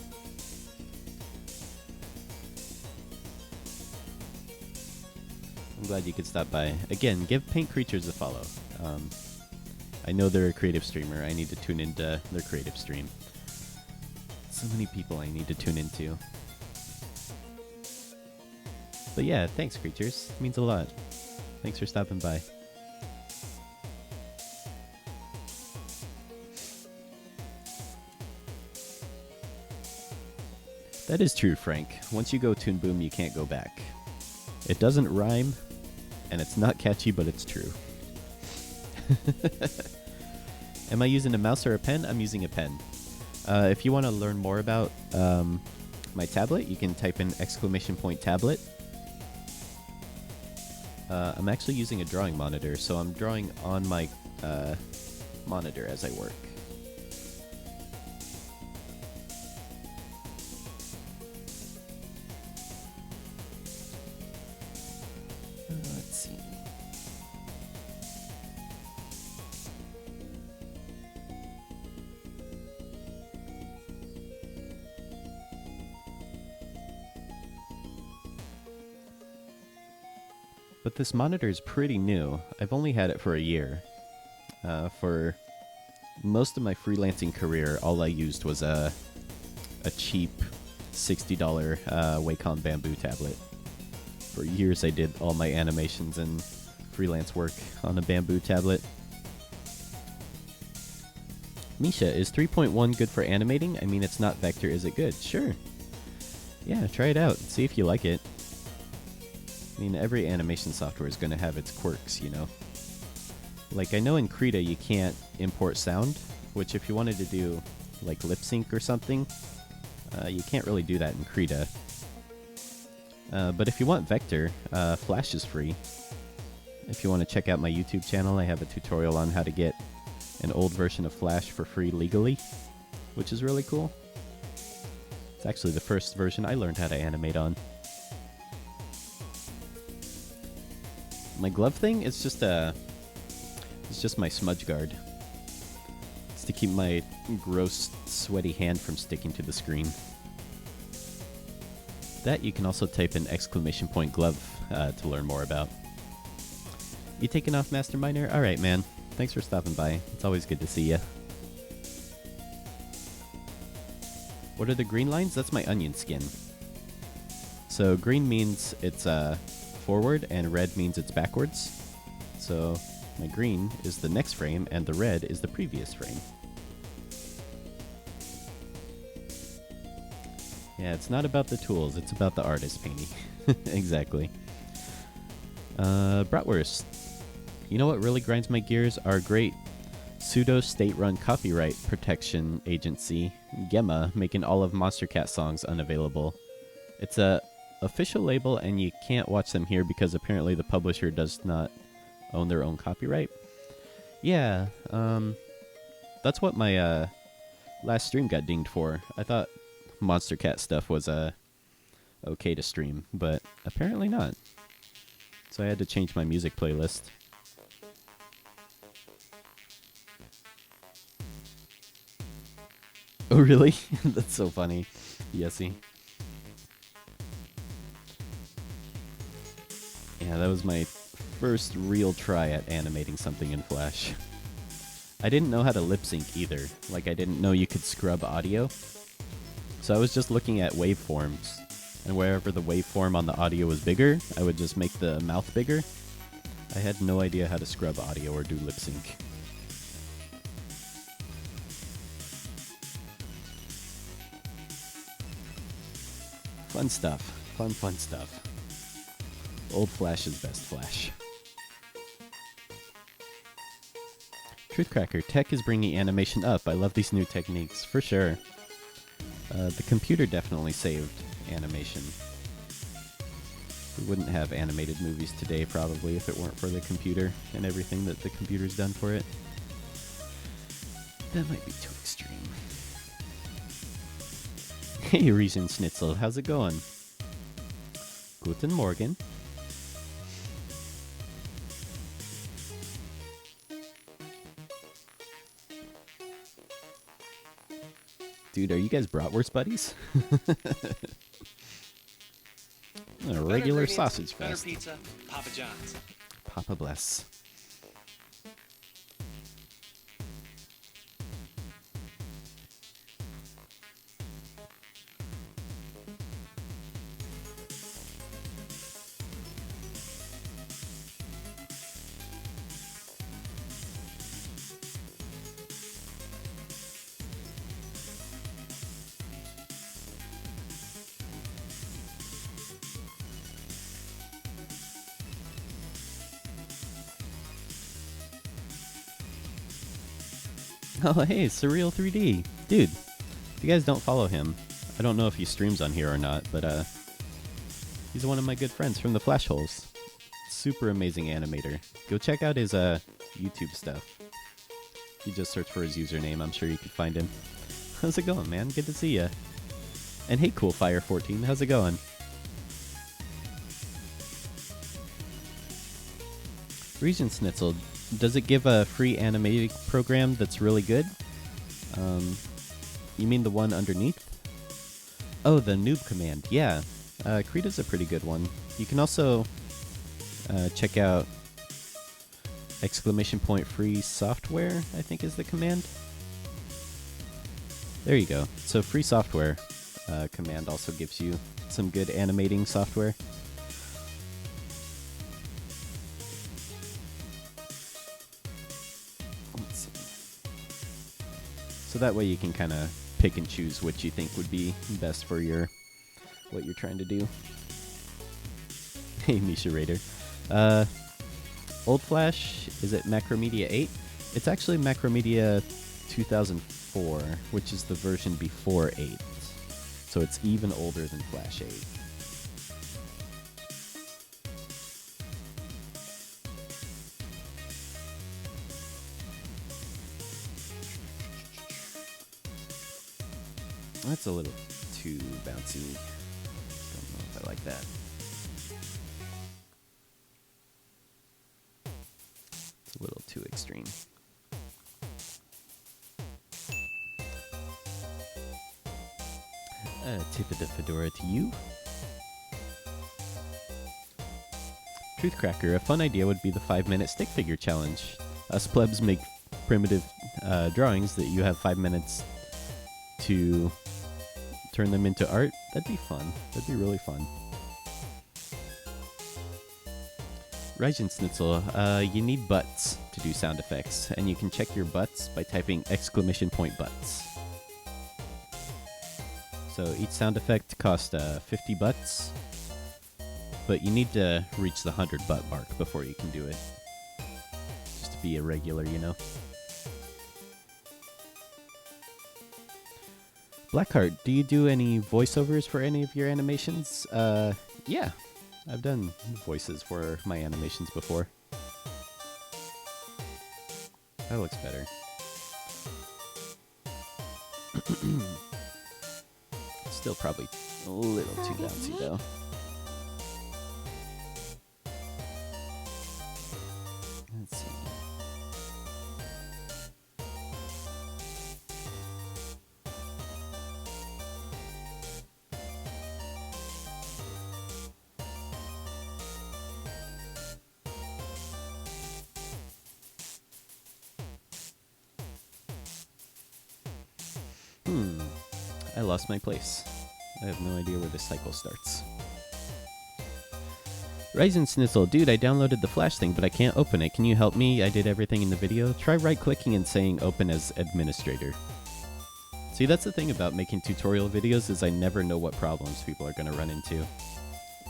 I'm glad you could stop by. Again, give Paint Creatures a follow. I know they're a creative streamer. I need to tune into their creative stream. So many people I need to tune into. But yeah, thanks, Creatures. It means a lot. Thanks for stopping by. That is true, Frank. Once you go Toon Boom, you can't go back. It doesn't rhyme, and it's not catchy, but it's true. Am I using a mouse or a pen? I'm using a pen. If you want to learn more about my tablet, you can type in !tablet. I'm actually using a drawing monitor, so I'm drawing on my monitor as I work. see. But this monitor is pretty new. I've only had it for a year. For most of my freelancing career, all I used was a cheap $60 Wacom Bamboo tablet. For years I did all my animations and freelance work on a Bamboo tablet. Misha, is 3.1 good for animating? I mean, it's not vector, is it good? Sure. Yeah, try it out. See if you like it. I mean, every animation software is going to have its quirks, you know? Like, I know in Krita you can't import sound, which if you wanted to do, like, lip sync or something, you can't really do that in Krita. But if you want vector, Flash is free. If you want to check out my YouTube channel, I have a tutorial on how to get an old version of Flash for free legally, which is really cool. It's actually the first version I learned how to animate on. My glove thing is just my smudge guard. It's to keep my gross, sweaty hand from sticking to the screen. That you can also type in !glove to learn more about. You taking off, Master Miner? Alright, man. Thanks for stopping by. It's always good to see you. What are the green lines? That's my onion skin. So green means it's forward and red means it's backwards. So my green is the next frame and the red is the previous frame. Yeah, it's not about the tools, it's about the artist painting. Exactly. Bratwurst. You know what really grinds my gears? Our great pseudo-state-run copyright protection agency, Gemma, making all of Monster Cat songs unavailable. It's a official label and you can't watch them here because apparently the publisher does not own their own copyright. Yeah, that's what my last stream got dinged for. I thought Monster Cat stuff was okay to stream, but apparently not. So I had to change my music playlist. Oh really? That's so funny. Yesy. Yeah, that was my first real try at animating something in Flash. I didn't know how to lip sync either. Like, I didn't know you could scrub audio. So I was just looking at waveforms. And wherever the waveform on the audio was bigger, I would just make the mouth bigger. I had no idea how to scrub audio or do lip sync. Fun stuff. Fun stuff. Old Flash is best Flash. Truthcracker, tech is bringing animation up. I love these new techniques, for sure. The computer definitely saved animation. We wouldn't have animated movies today, probably, if it weren't for the computer and everything that the computer's done for it. That might be too extreme. Hey, Riesen Schnitzel, how's it going? Guten Morgen. Dude, are you guys bratwurst buddies? A regular sausage fest. Better pizza, Papa John's. Papa bless. Oh, hey, Surreal 3D. Dude, if you guys don't follow him, I don't know if he streams on here or not, but he's one of my good friends from the Flash Holes. Super amazing animator. Go check out his YouTube stuff. You just search for his username, I'm sure you can find him. How's it going, man? Good to see ya. And hey, Cool Fire 14, how's it going? Region Schnitzel, does it give a free animating program that's really good? You mean the one underneath? Oh, the noob command. Yeah, Krita's a pretty good one. You can also check out !free software, I think is the command. There you go. So free software command also gives you some good animating software. Let's see. So that way you can kind of pick and choose what you think would be best for your what you're trying to do. Hey, Misha Raider. Old Flash, is it Macromedia 8? It's actually Macromedia 2004, which is the version before 8. So it's even older than Flash 8. That's a little too bouncy. Don't know if I like that. It's a little too extreme. Tip of the fedora to you. Truth Cracker, a fun idea would be the 5-minute stick figure challenge. Us plebs make primitive drawings that you have 5 minutes to turn them into art. That'd be fun. That'd be really fun. Raijin Schnitzel, you need butts to do sound effects, and you can check your butts by typing !butts. So each sound effect costs 50 butts, but you need to reach the 100 butt mark before you can do it. Just to be a regular, you know. Blackheart, do you do any voiceovers for any of your animations? Yeah, I've done voices for my animations before. That looks better. Still probably a little too bouncy though. Let's see. I lost my place. I have no idea where this cycle starts. Ryzen Schnitzel, dude, I downloaded the Flash thing, but I can't open it. Can you help me? I did everything in the video. Try right-clicking and saying open as administrator. See, that's the thing about making tutorial videos is I never know what problems people are going to run into.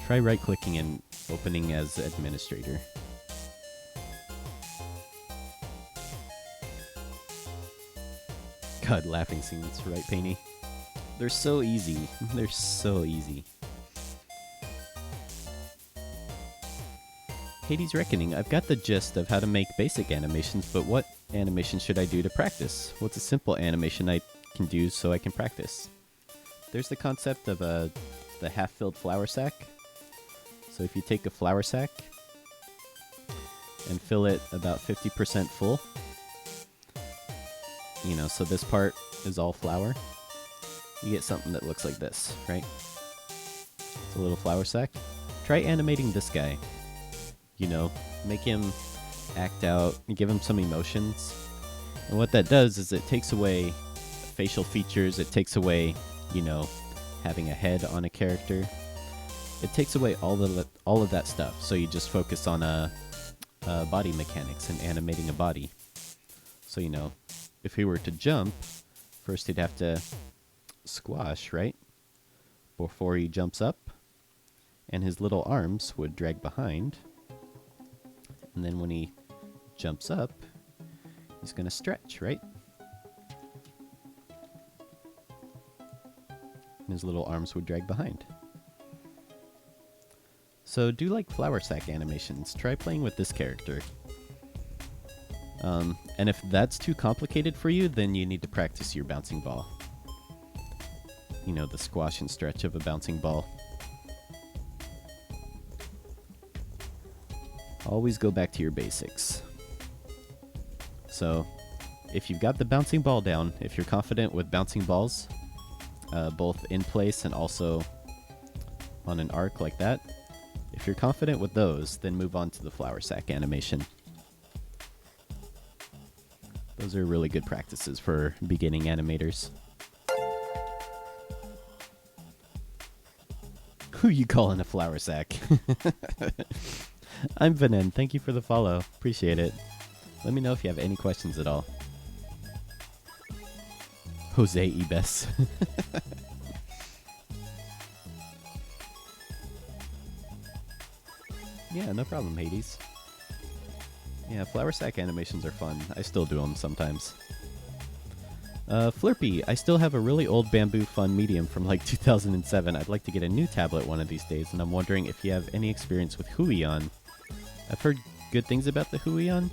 Try right-clicking and opening as administrator. God, laughing scenes, right, Painty? They're so easy. They're so easy. Hades Reckoning, I've got the gist of how to make basic animations, but what animation should I do to practice? What's a simple animation I can do so I can practice? There's the concept of the half-filled flour sack. So if you take a flour sack and fill it about 50% full, you know, so this part is all flour, you get something that looks like this, right? It's a little flour sack. Try animating this guy. You know, make him act out, give him some emotions. And what that does is it takes away facial features, it takes away, you know, having a head on a character. It takes away all of that stuff, so you just focus on body mechanics and animating a body. So, you know, if he were to jump, first he'd have to squash, right? Before he jumps up. And his little arms would drag behind. And then when he jumps up, he's going to stretch, right? And his little arms would drag behind. So do like flour sack animations. Try playing with this character. And if that's too complicated for you, then you need to practice your bouncing ball. You know, the squash and stretch of a bouncing ball. Always go back to your basics. So, if you've got the bouncing ball down, if you're confident with bouncing balls, both in place and also on an arc like that, if you're confident with those, then move on to the flour sack animation. Those are really good practices for beginning animators. Who you calling a flour sack? I'm Venen. Thank you for the follow. Appreciate it. Let me know if you have any questions at all. Jose Ibes. Yeah, no problem, Hades. Yeah, flour sack animations are fun. I still do them sometimes. Flirpy, I still have a really old Bamboo Fun Medium from like 2007. I'd like to get a new tablet one of these days, and I'm wondering if you have any experience with Huion. I've heard good things about the Huion.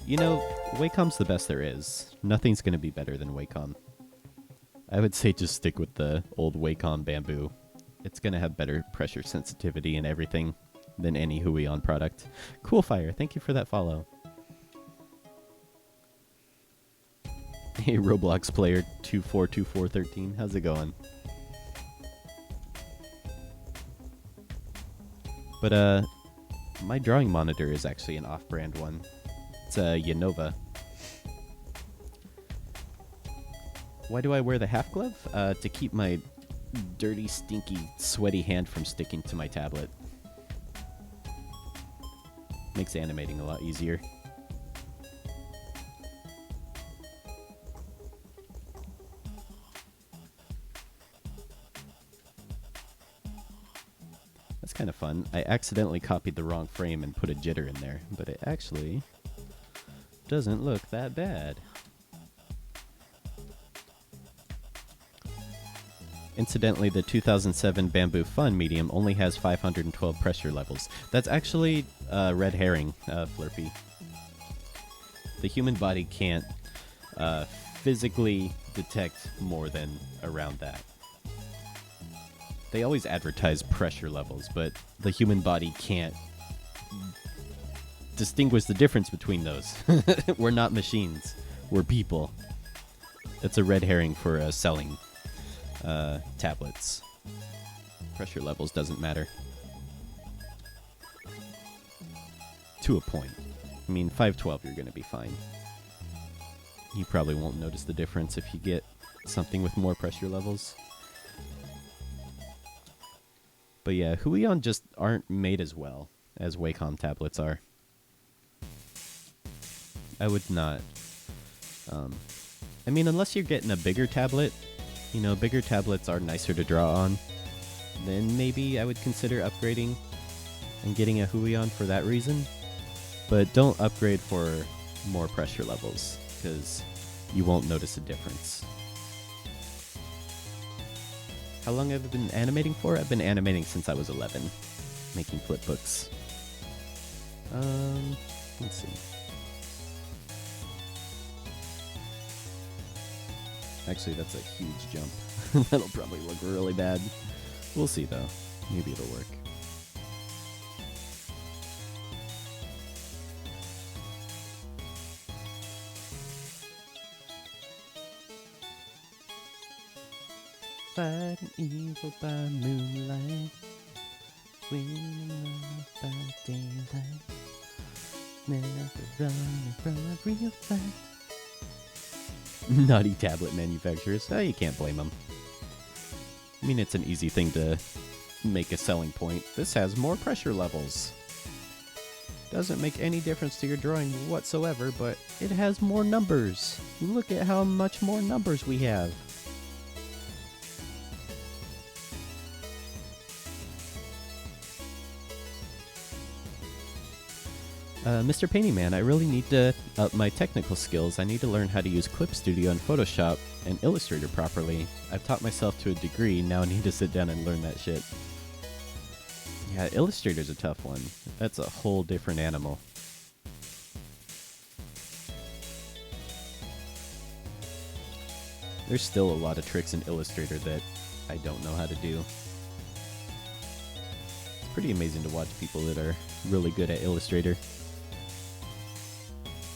You know, Wacom's the best there is. Nothing's going to be better than Wacom. I would say just stick with the old Wacom Bamboo. It's going to have better pressure sensitivity and everything than any Huion product. Coolfire, thank you for that follow. Hey, Roblox player 242413, how's it going? But my drawing monitor is actually an off-brand one. It's a Yanova. Why do I wear the half glove? To keep my dirty, stinky, sweaty hand from sticking to my tablet. Makes animating a lot easier. That's kind of fun. I accidentally copied the wrong frame and put a jitter in there, but it actually doesn't look that bad. Incidentally, the 2007 Bamboo Fun Medium only has 512 pressure levels. That's actually red herring, Flurpy. The human body can't physically detect more than around that. They always advertise pressure levels, but the human body can't distinguish the difference between those. We're not machines. We're people. That's a red herring for selling tablets. Pressure levels doesn't matter. To a point. I mean, 512, you're going to be fine. You probably won't notice the difference if you get something with more pressure levels. But yeah, Huion just aren't made as well as Wacom tablets are. I would not. I mean, unless you're getting a bigger tablet, you know, bigger tablets are nicer to draw on, then maybe I would consider upgrading and getting a Huion for that reason. But don't upgrade for more pressure levels, because you won't notice a difference. How long have I been animating for? I've been animating since I was 11, making flipbooks. Let's see. Actually, that's a huge jump. That'll probably look really bad. We'll see, though. Maybe it'll work. Fighting evil by moonlight, winning love by daylight, never running from a real fight. Nutty tablet manufacturers. Oh, you can't blame them. I mean, it's an easy thing to make a selling point. This has more pressure levels. Doesn't make any difference to your drawing whatsoever, but it has more numbers. Look at how much more numbers we have. Mr. Painting Man, I really need to up my technical skills. I need to learn how to use Clip Studio and Photoshop and Illustrator properly. I've taught myself to a degree, now I need to sit down and learn that shit. Yeah, Illustrator's a tough one. That's a whole different animal. There's still a lot of tricks in Illustrator that I don't know how to do. pretty amazing to watch people that are really good at Illustrator.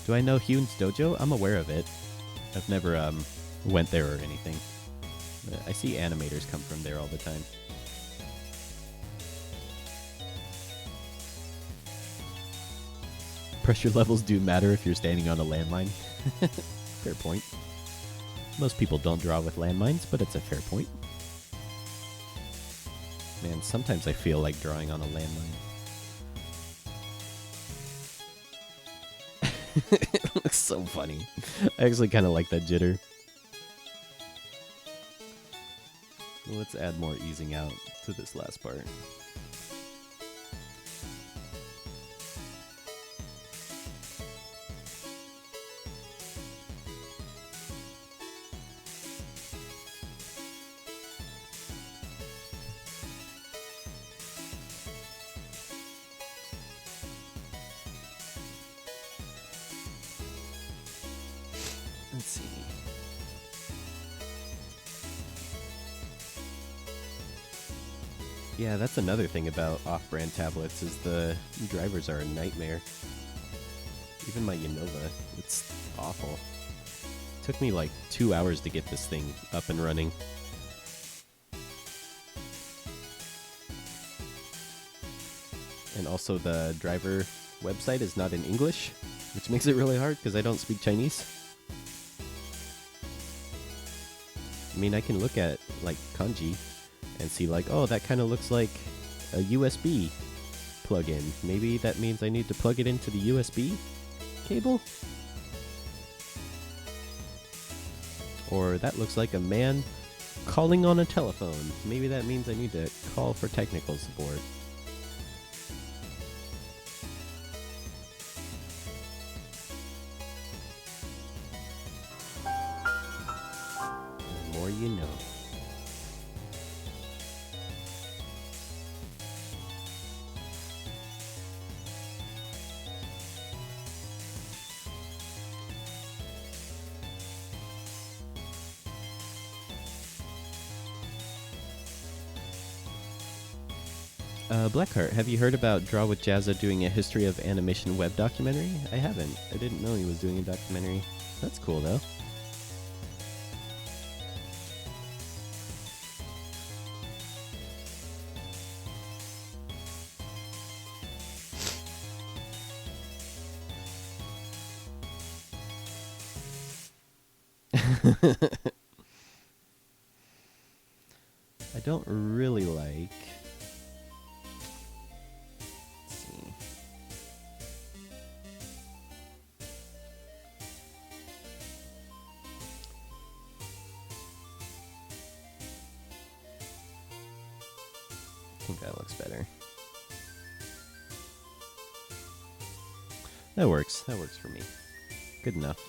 Do I know Hune's Dojo? I'm aware of it. I've never went there or anything. I see animators come from there all the time. Pressure levels do matter if you're standing on a landmine. Fair point. Most people don't draw with landmines, but it's a fair point. Man, sometimes I feel like drawing on a landmine. It looks so funny. I actually kind of like that jitter. Let's add more easing out to this last part. Let's see. Yeah, that's another thing about off-brand tablets is the drivers are a nightmare. Even my Unova, it's awful. Took me like 2 hours to get this thing up and running. And also the driver website is not in English, which makes it really hard because I don't speak Chinese. I mean, I can look at like kanji and see like, oh, that kind of looks like a USB plug-in. Maybe that means I need to plug it into the USB cable? Or that looks like a man calling on a telephone. Maybe that means I need to call for technical support. The more you know. Blackheart, have you heard about Draw with Jazza doing a history of animation web documentary? I haven't. I didn't know he was doing a documentary. That's cool, though. I don't really like... I think that looks better. That works. That works for me. Good enough.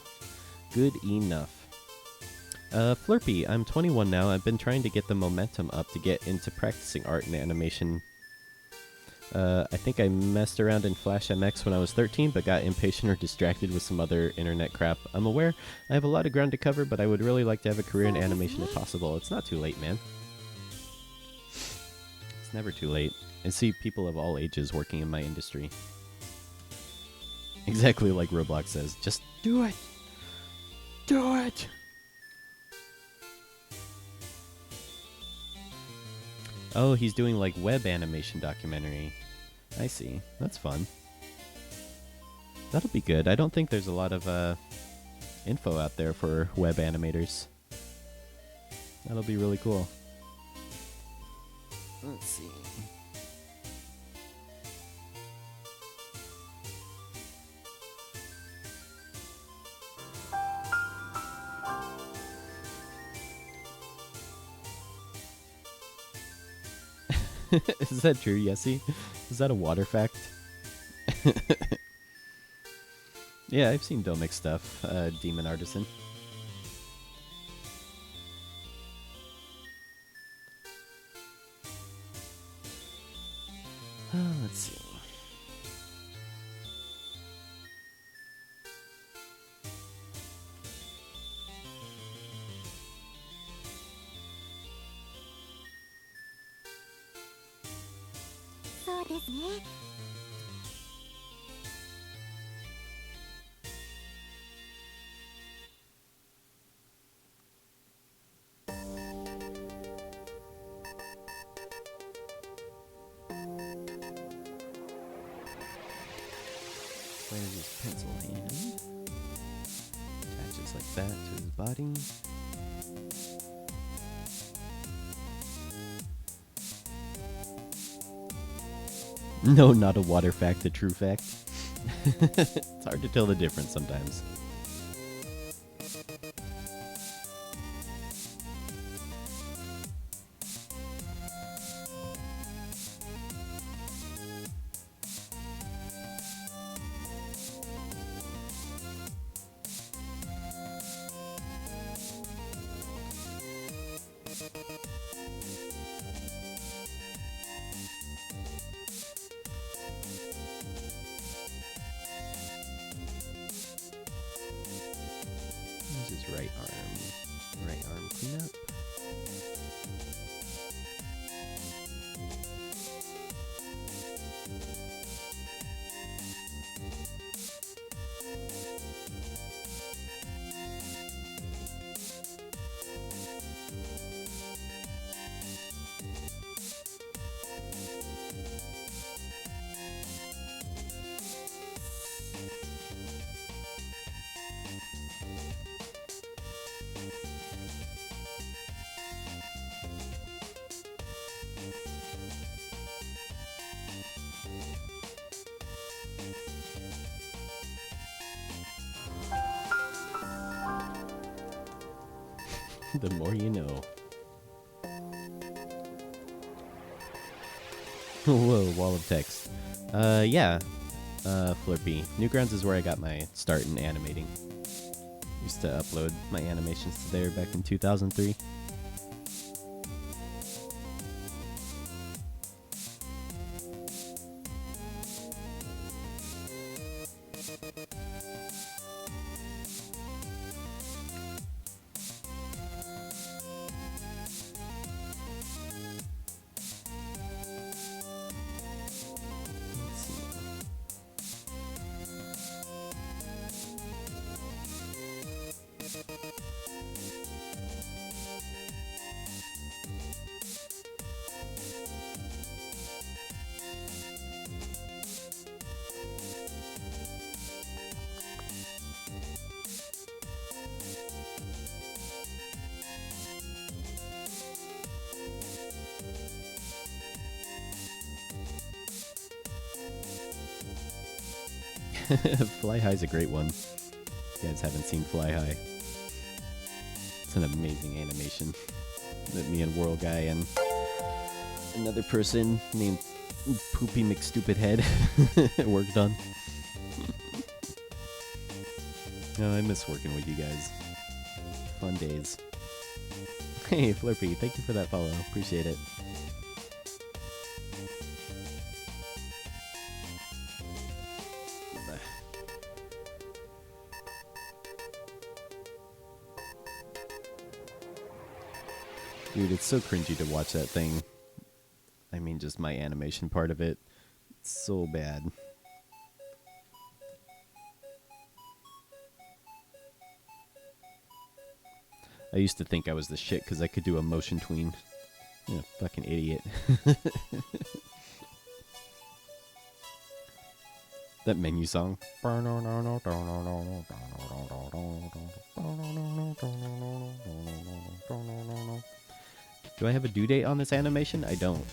Good enough. Flurpy, I'm 21 now. I've been trying to get the momentum up to get into practicing art and animation. I think I messed around in Flash MX when I was 13, but got impatient or distracted with some other internet crap. I'm aware I have a lot of ground to cover, but I would really like to have a career in animation if possible. It's not too late, man. Never too late. I see people of all ages working in my industry. Exactly like Roblox says. Just do it! Do it! Oh, he's doing like web animation documentary. I see. That's fun. That'll be good. I don't think there's a lot of info out there for web animators. That'll be really cool. Let's see. Is that true, Yessie? Is that a water fact? Yeah, I've seen Domix stuff, Demon Artisan. Let's see. ですね。 Where's his pencil hand? Attaches like that to his body. No, not a water fact, a true fact. It's hard to tell the difference sometimes. Where's his right arm? Right arm cleanup. The more you know. Whoa, wall of text. Yeah. Flirpy. Newgrounds is where I got my start in animating. Used to upload my animations to there back in 2003. Let's see. Fly High's a great one. If you guys haven't seen Fly High, it's an amazing animation that me and World Guy and another person named Poopy McStupidhead worked on. Oh, I miss working with you guys. Fun days. Hey, Flurpy, thank you for that follow. Appreciate it. Dude, it's so cringy to watch that thing. I mean, just my animation part of it. It's so bad. I used to think I was the shit because I could do a motion tween. Yeah, fucking idiot. That menu song. Do I have a due date on this animation? I don't.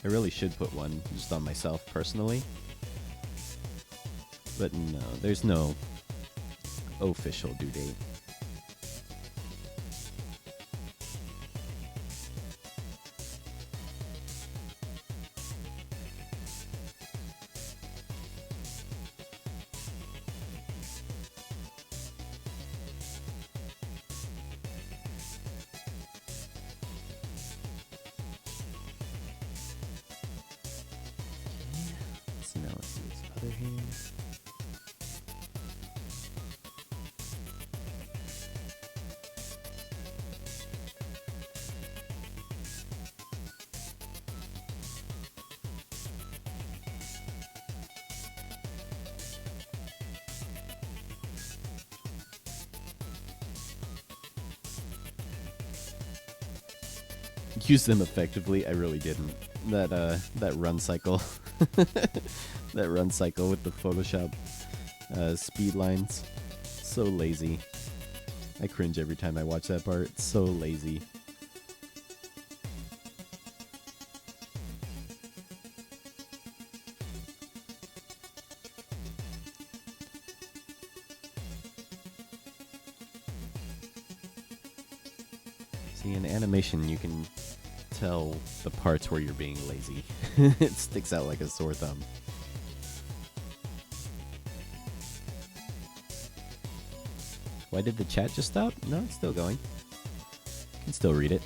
I really should put one just on myself personally. But no, there's no official due date. So now let's do his other hand. use them effectively. I really didn't. That run cycle, that run cycle with the Photoshop speed lines, so lazy. I cringe every time I watch that part. It's so lazy. See, in animation, you can tell the parts where you're being lazy. It sticks out like a sore thumb. Why did the chat just stop? No, it's still going. You can still read it.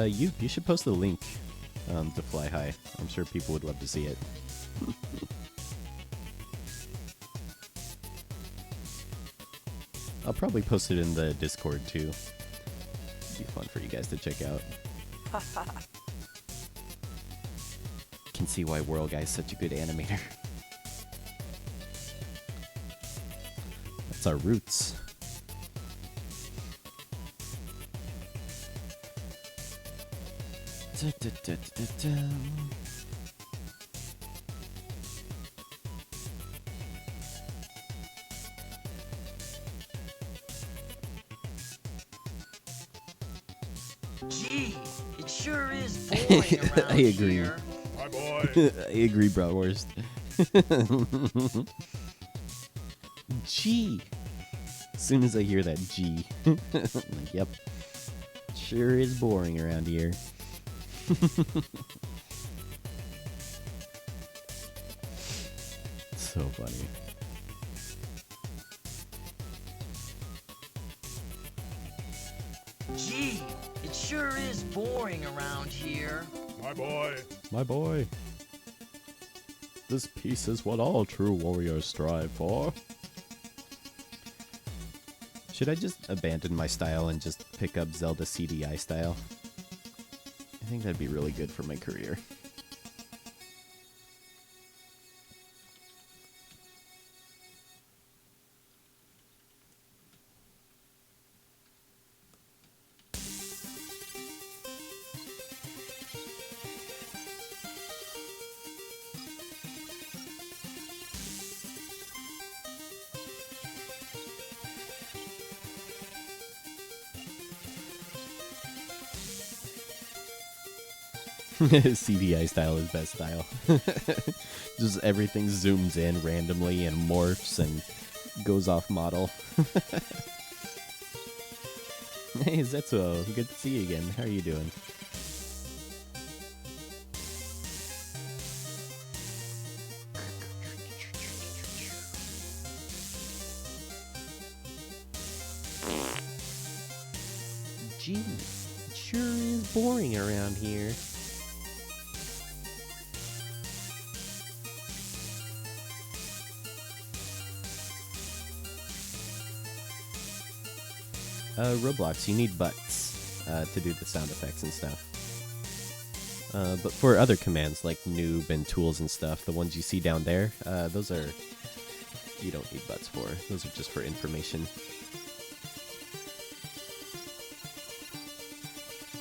You should post the link to Fly High. I'm sure people would love to see it. I'll probably post it in the Discord too. It'd be fun for you guys to check out. Can see why Whirl Guy's such a good animator. That's our roots. Gee, it sure is boring around I agree. here. My boy. I agree, Bratwurst. G. As soon as I hear that G, I'm like, yep. Sure is boring around here. So funny. Gee, it sure is boring around here. My boy. My boy. This peace is what all true warriors strive for. Should I just abandon my style and just pick up Zelda CDI style? I think that'd be really good for my career. CDI style is best style. Just everything zooms in randomly and morphs and goes off model. Hey, Zetsuo, good to see you again. How are you doing? Gee, it sure is boring around here. Roblox, you need butts to do the sound effects and stuff. But for other commands like noob and tools and stuff, the ones you see down there, those are... you don't need butts for. Those are just for information.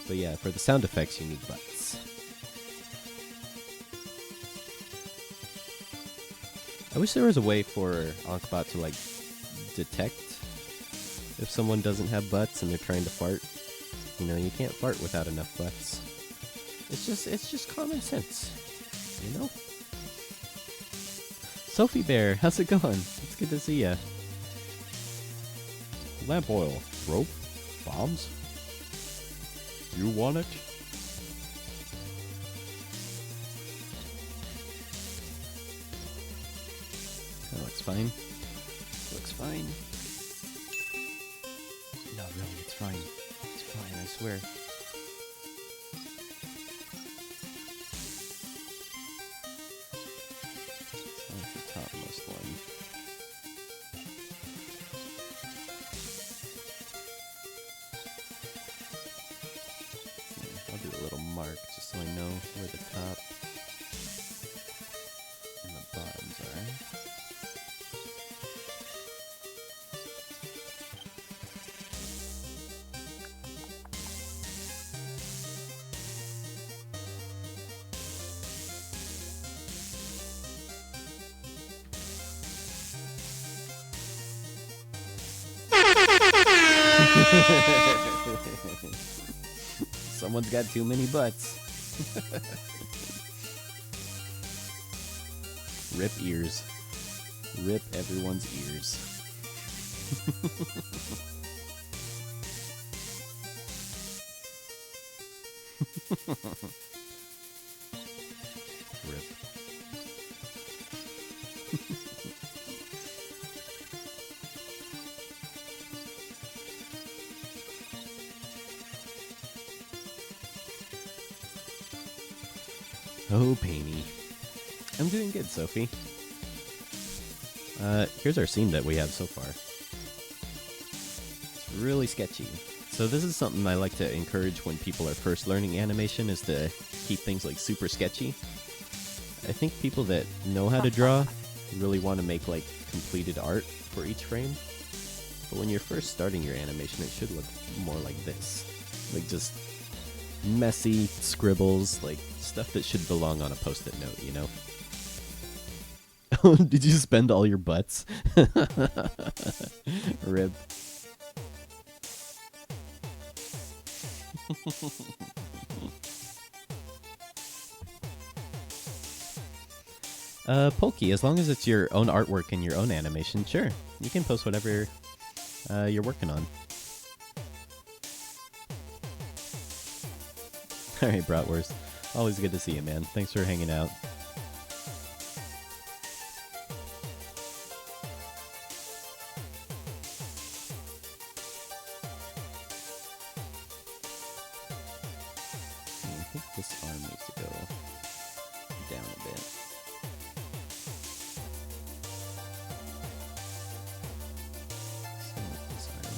But yeah, for the sound effects, you need butts. I wish there was a way for Ankbot to, like, detect if someone doesn't have butts and they're trying to fart. You know, you can't fart without enough butts. It's just common sense, you know? Sophie Bear, how's it going? It's good to see ya. Lamp oil, rope, bombs. You want it? That looks fine. Looks fine. No, really, it's fine. It's fine, I swear. That's the topmost one. I'll do a little mark just so I know where the top Someone's got too many butts. Rip ears. Rip everyone's ears. Rip. Oh, Painy. I'm doing good, Sophie. Here's our scene that we have so far. It's really sketchy. So this is something I like to encourage when people are first learning animation, is to keep things like super sketchy. I think people that know how to draw really want to make like completed art for each frame. But when you're first starting your animation, it should look more like this. Like just messy scribbles, like stuff that should belong on a post-it note, you know? Did you spend all your butts? Rib. Pokey, as long as it's your own artwork and your own animation, sure. You can post whatever you're working on. Alright, Bratwurst. Always good to see you, man. Thanks for hanging out. I think this arm needs to go down a bit. Same with this arm.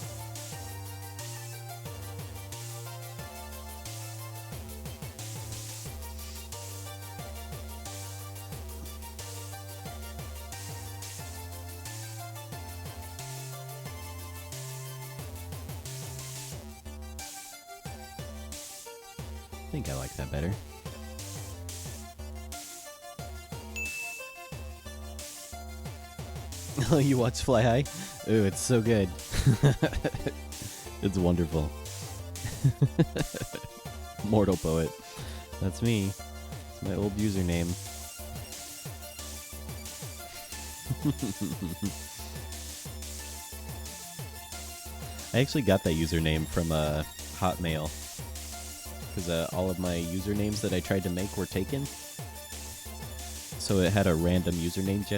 I think I like that better. Oh, you watch Fly High? Ooh, it's so good. It's wonderful. Mortal Poet. That's me. It's my old username. I actually got that username from Hotmail. Because all of my usernames that I tried to make were taken. So it had a random username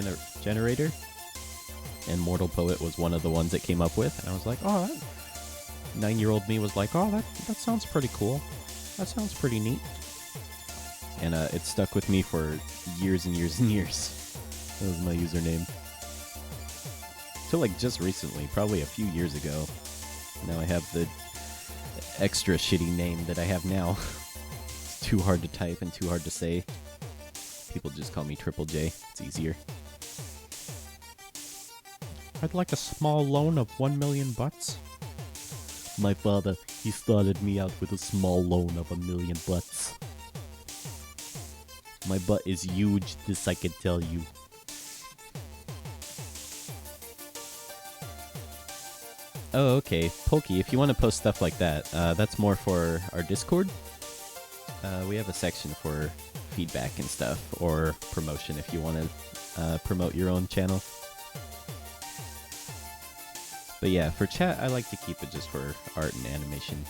generator. And Mortal Poet was one of the ones it came up with. And I was like, oh, that 9-year-old me was like, oh, that sounds pretty cool. That sounds pretty neat. And it stuck with me for years and years and years. That was my username. So like just recently, probably a few years ago, now I have the extra shitty name that I have now. It's too hard to type and too hard to say. People just call me Triple J. It's easier. I'd like a small loan of 1 million butts. My father, he started me out with a small loan of 1 million butts. My butt is huge, this I can tell you. Oh, okay. Pokey, if you want to post stuff like that, that's more for our Discord. We have a section for feedback and stuff, or promotion if you want to promote your own channel. But yeah, for chat, I like to keep it just for art and animation.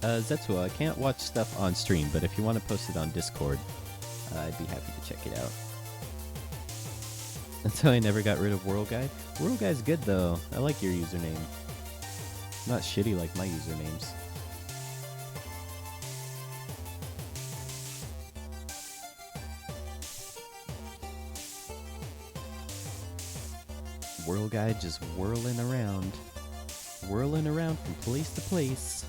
Zetsuo, I can't watch stuff on stream, but if you want to post it on Discord, I'd be happy to check it out. That's how I never got rid of World Guy. World Guy's good though. I like your username. Not shitty like my usernames. World Guy just whirling around. Whirling around from place to place.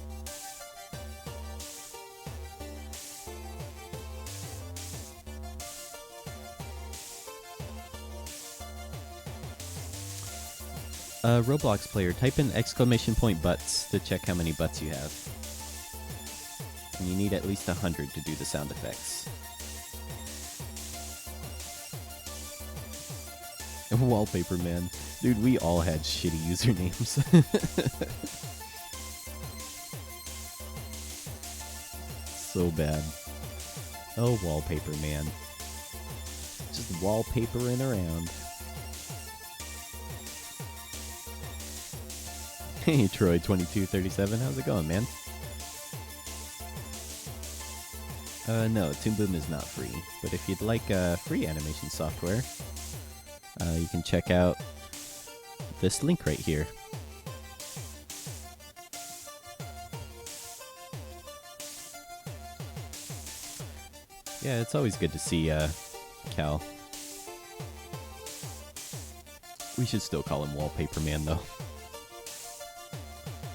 Roblox player, type in ! butts to check how many butts you have. And you need at least 100 to do the sound effects. Wallpaper Man. Dude, we all had shitty usernames. So bad. Oh, Wallpaper Man. Just wallpapering around. Hey, Troy2237, how's it going, man? No, Toon Boom is not free, but if you'd like free animation software, you can check out this link right here. Yeah, it's always good to see Cal. We should still call him Wallpaper Man, though.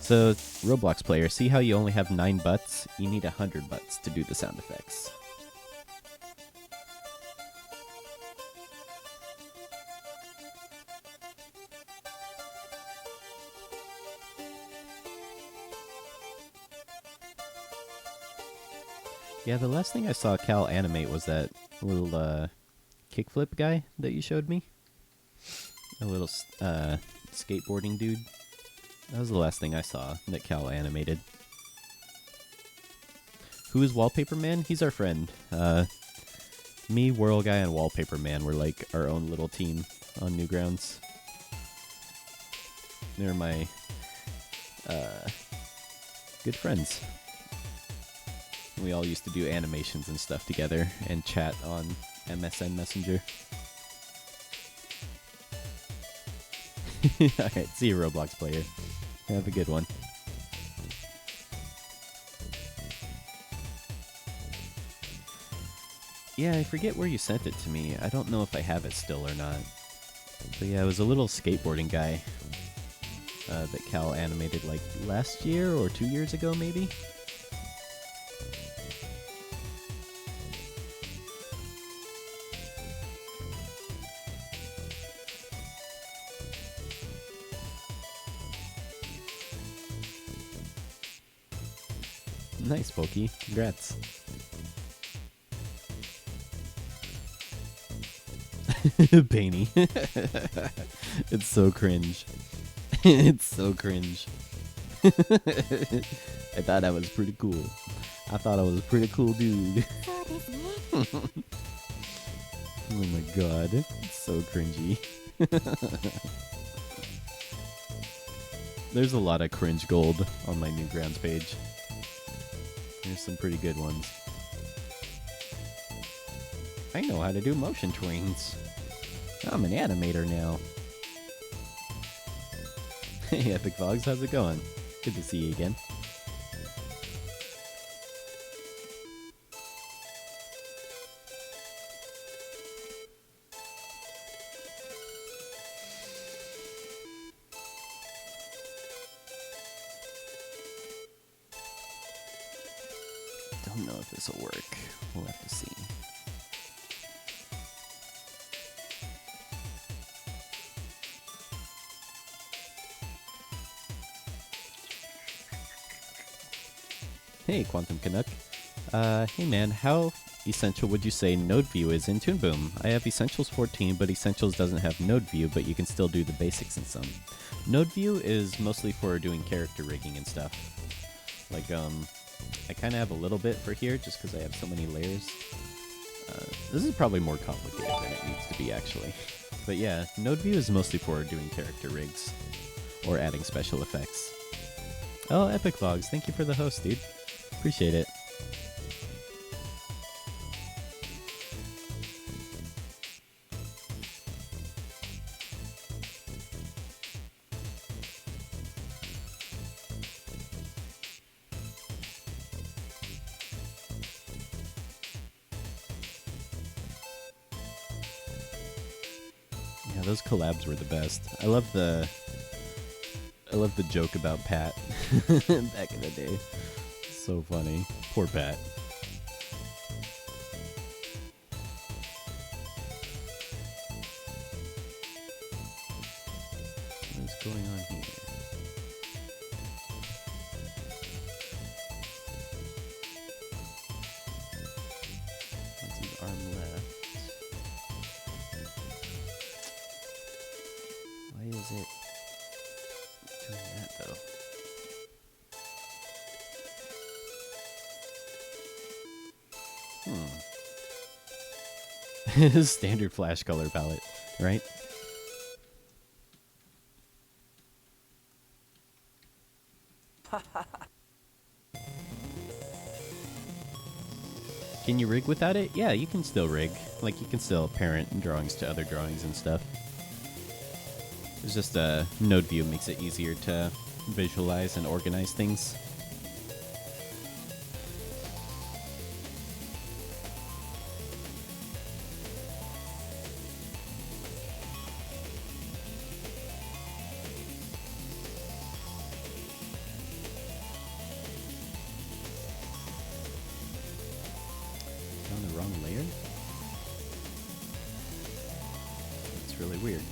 So, Roblox player, see how you only have 9 butts? You need 100 butts to do the sound effects. Yeah, the last thing I saw Cal animate was that little kickflip guy that you showed me. A little skateboarding dude. That was the last thing I saw that Cal animated. Who is Wallpaper Man? He's our friend. Me, Whirl Guy, and Wallpaper Man were like our own little team on Newgrounds. They're my good friends. We all used to do animations and stuff together and chat on MSN Messenger. Alright, see you, Roblox player. Have a good one. Yeah, I forget where you sent it to me. I don't know if I have it still or not. But yeah, it was a little skateboarding guy that Cal animated like last year or 2 years ago, maybe? Nice, Pokey. Congrats. Painty. It's so cringe. It's so cringe. I thought I was pretty cool. I thought I was a pretty cool dude. Oh my god. It's so cringy. There's a lot of cringe gold on my Newgrounds page. There's some pretty good ones. I know how to do motion twins. I'm an animator now. Hey, Epic Vlogs, how's it going? Good to see you again. Don't know if this will work. We'll have to see. Hey, Quantum Canuck. Hey man, how essential would you say Node View is in Toon Boom? I have Essentials 14, but Essentials doesn't have Node View, but you can still do the basics in some. Node View is mostly for doing character rigging and stuff. Like, I kind of have a little bit for here, just because I have so many layers. This is probably more complicated than it needs to be, actually. But yeah, Node View is mostly for doing character rigs, or adding special effects. Oh, Epic Vlogs, thank you for the host, dude. Appreciate it. Yeah, those collabs were the best. I love the joke about Pat back in the day. So funny. Poor Pat. What's going on here? That's his arm left. is it doing that though? Standard flash color palette, right? Can you rig without it? Yeah, you can still rig. Like, you can still parent drawings to other drawings and stuff. It's just node view makes it easier to visualize and organize things. On the wrong layer? It's really weird.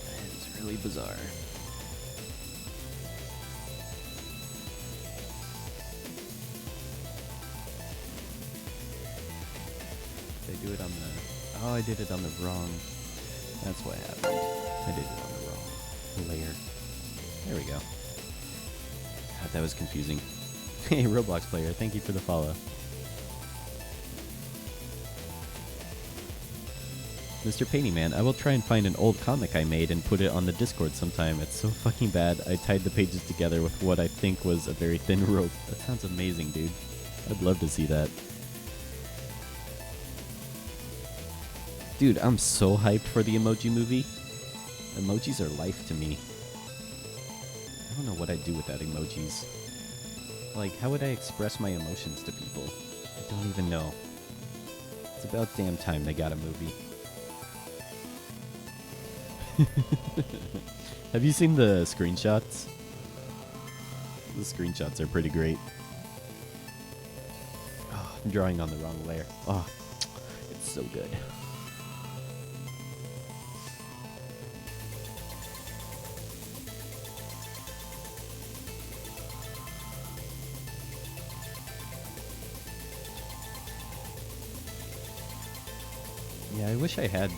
That is really bizarre. Did I do it on the... Oh, I did it on the wrong... That's what happened. I did it on the wrong layer. There we go. God, that was confusing. Hey, Roblox player, thank you for the follow. Mr. Painty Man, I will try and find an old comic I made and put it on the Discord sometime. It's so fucking bad. I tied the pages together with what I think was a very thin rope. That sounds amazing, dude. I'd love to see that. Dude, I'm so hyped for the Emoji Movie. Emojis are life to me. I don't know what I'd do without emojis. Like, how would I express my emotions to people? I don't even know. It's about damn time they got a movie. Have you seen the screenshots? The screenshots are pretty great. Oh, I'm drawing on the wrong layer. Oh, it's so good. Yeah, I wish I had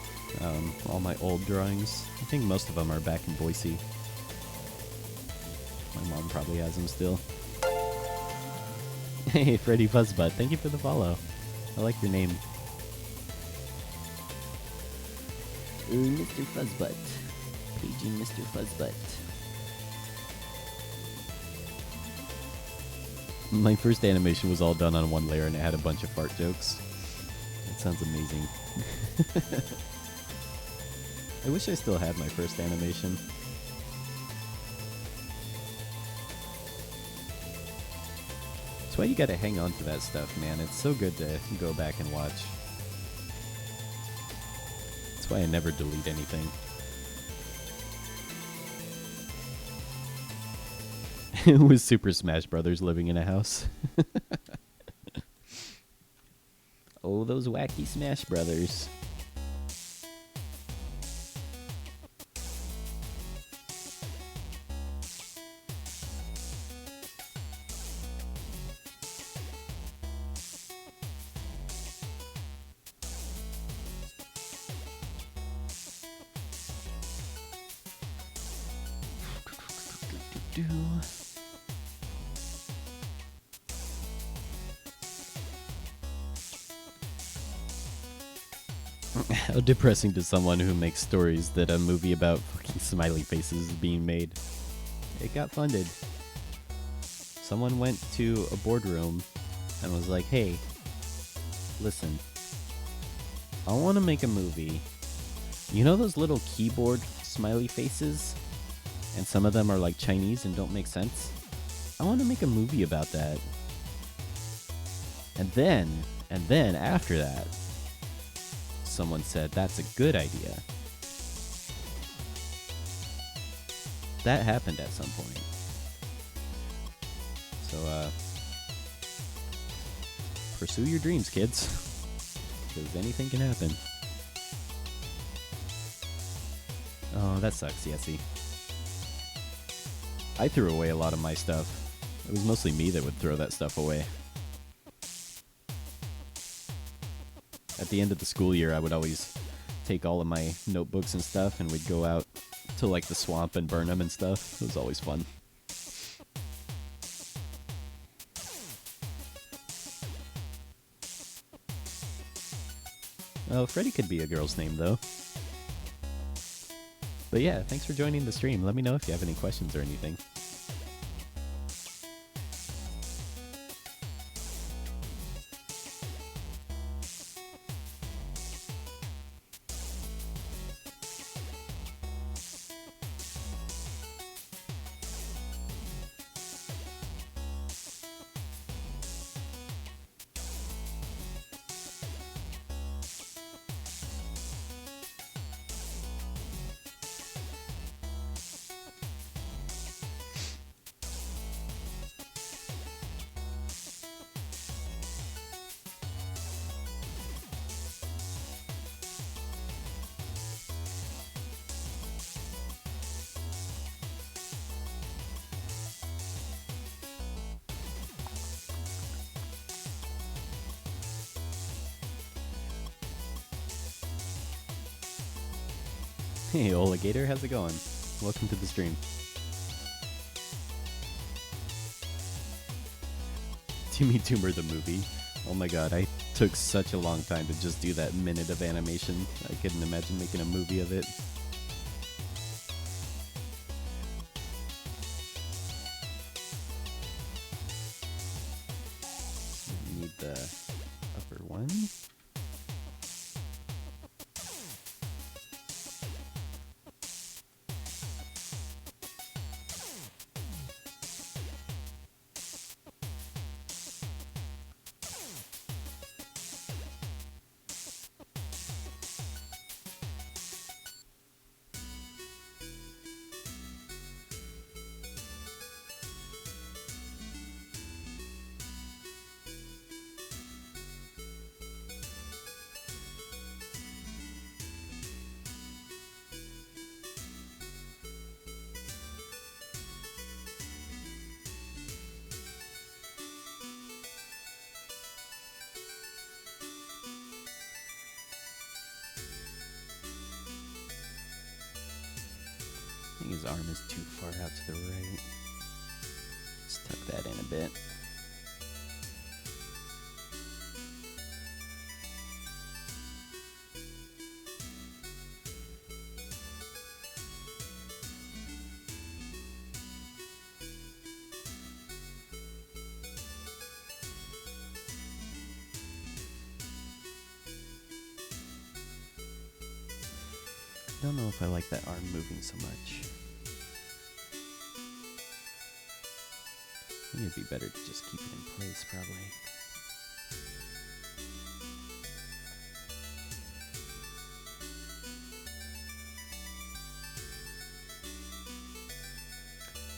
all my old drawings. I think most of them are back in Boise. My mom probably has them still. Hey, Freddy Fuzzbutt, thank you for the follow. I like your name. Ooh, Mr. Fuzzbutt. Paging Mr. Fuzzbutt. My first animation was all done on one layer and it had a bunch of fart jokes. That sounds amazing. I wish I still had my first animation. That's why you gotta hang on to that stuff, man. It's so good to go back and watch. That's why I never delete anything. With Super Smash Brothers living in a house. Oh, those wacky Smash Brothers. How depressing to someone who makes stories that a movie about fucking smiley faces is being made. It got funded. Someone went to a boardroom and was like, hey, listen, I want to make a movie. You know those little keyboard smiley faces? And some of them are like Chinese and don't make sense? I want to make a movie about that. And then after that, someone said, that's a good idea. That happened at some point. So, pursue your dreams, kids. Because anything can happen. Oh, that sucks, Yessie. I threw away a lot of my stuff. It was mostly me that would throw that stuff away. At the end of the school year, I would always take all of my notebooks and stuff, and we'd go out to like the swamp and burn them and stuff. It was always fun. Well, Freddy could be a girl's name, though. But yeah, thanks for joining the stream. Let me know if you have any questions or anything. Hey, Oligator, how's it going? Welcome to the stream. Timmy Tumor the movie. Oh my god, I took such a long time to just do that minute of animation. I couldn't imagine making a movie of it. Need the upper one. I think his arm is too far out to the right. Let's tuck that in a bit. I don't know if I like that arm moving so much. I think it'd be better to just keep it in place, probably.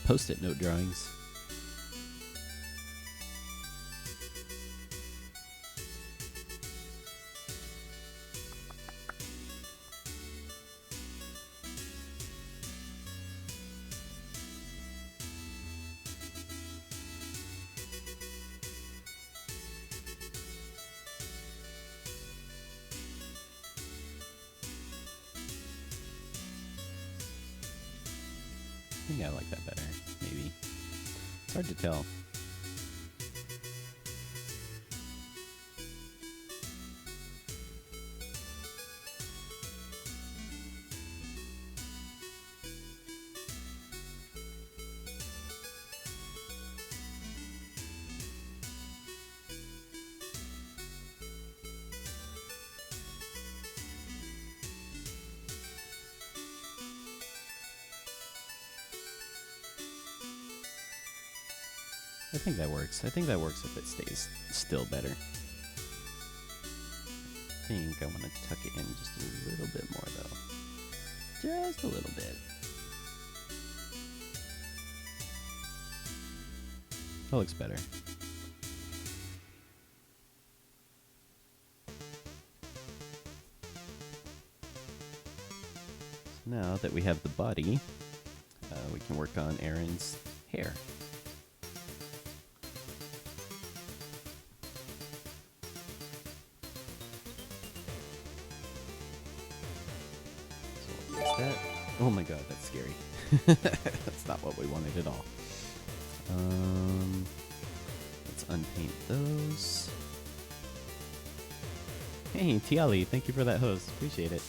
Post-it note drawings. I think I like that better, maybe. It's hard to tell. I think that works. I think that works if it stays still better. I think I want to tuck it in just a little bit more, though. Just a little bit. That looks better. So now that we have the body, we can work on Aaron's hair. So we'll use that. Oh my god, that's scary. That's not what we wanted at all. Let's unpaint those. Hey, Tiali, thank you for that hose. Appreciate it.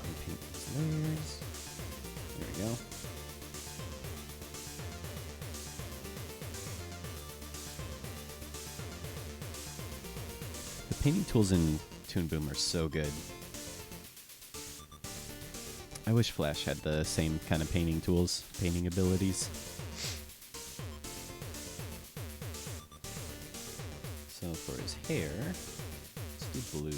Unpaint these layers. There we go. The painting tools in Toon Boom are so good. I wish Flash had the same kind of painting tools, painting abilities. So for his hair, let's do blue.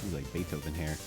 He's like Beethoven hair.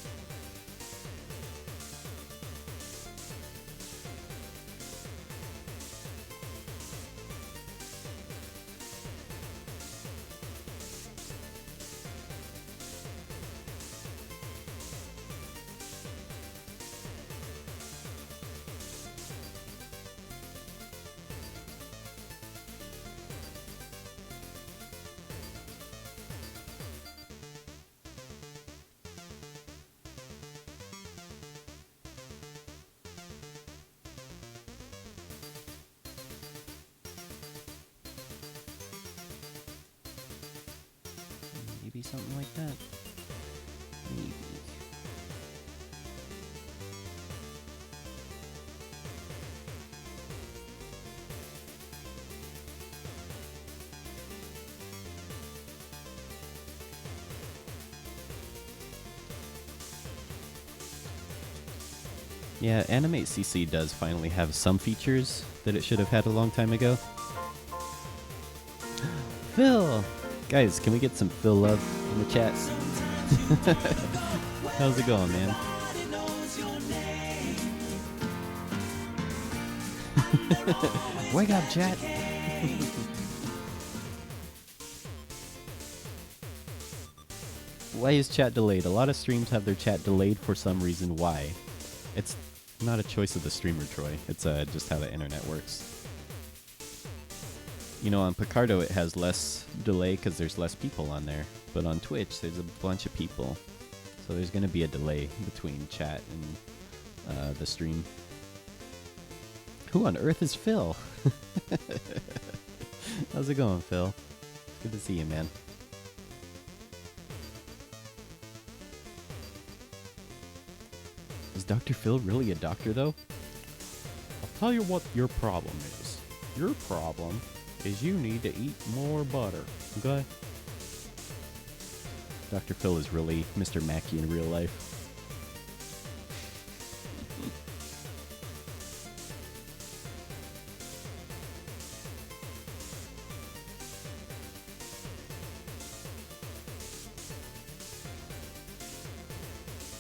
Maybe something like that. Maybe. Yeah, Animate CC does finally have some features that it should have had a long time ago. Phil! Guys, can we get some Phil love in the chat? How's it going, man? Wake up, chat! Why is chat delayed? A lot of streams have their chat delayed for some reason. Why? It's not a choice of the streamer, Troy. It's just how the internet works. You know, on Picardo it has less delay because there's less people on there. But on Twitch, there's a bunch of people. So there's going to be a delay between chat and the stream. Who on earth is Phil? How's it going, Phil? Good to see you, man. Is Dr. Phil really a doctor, though? I'll tell you what your problem is. Your problem is you need to eat more butter, okay? Dr. Phil is really Mr. Mackey in real life.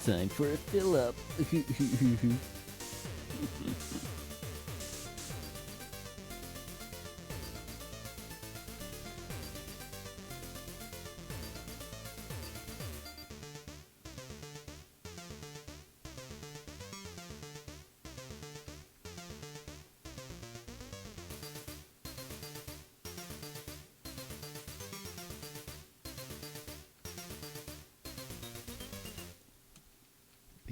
Time for a fill up.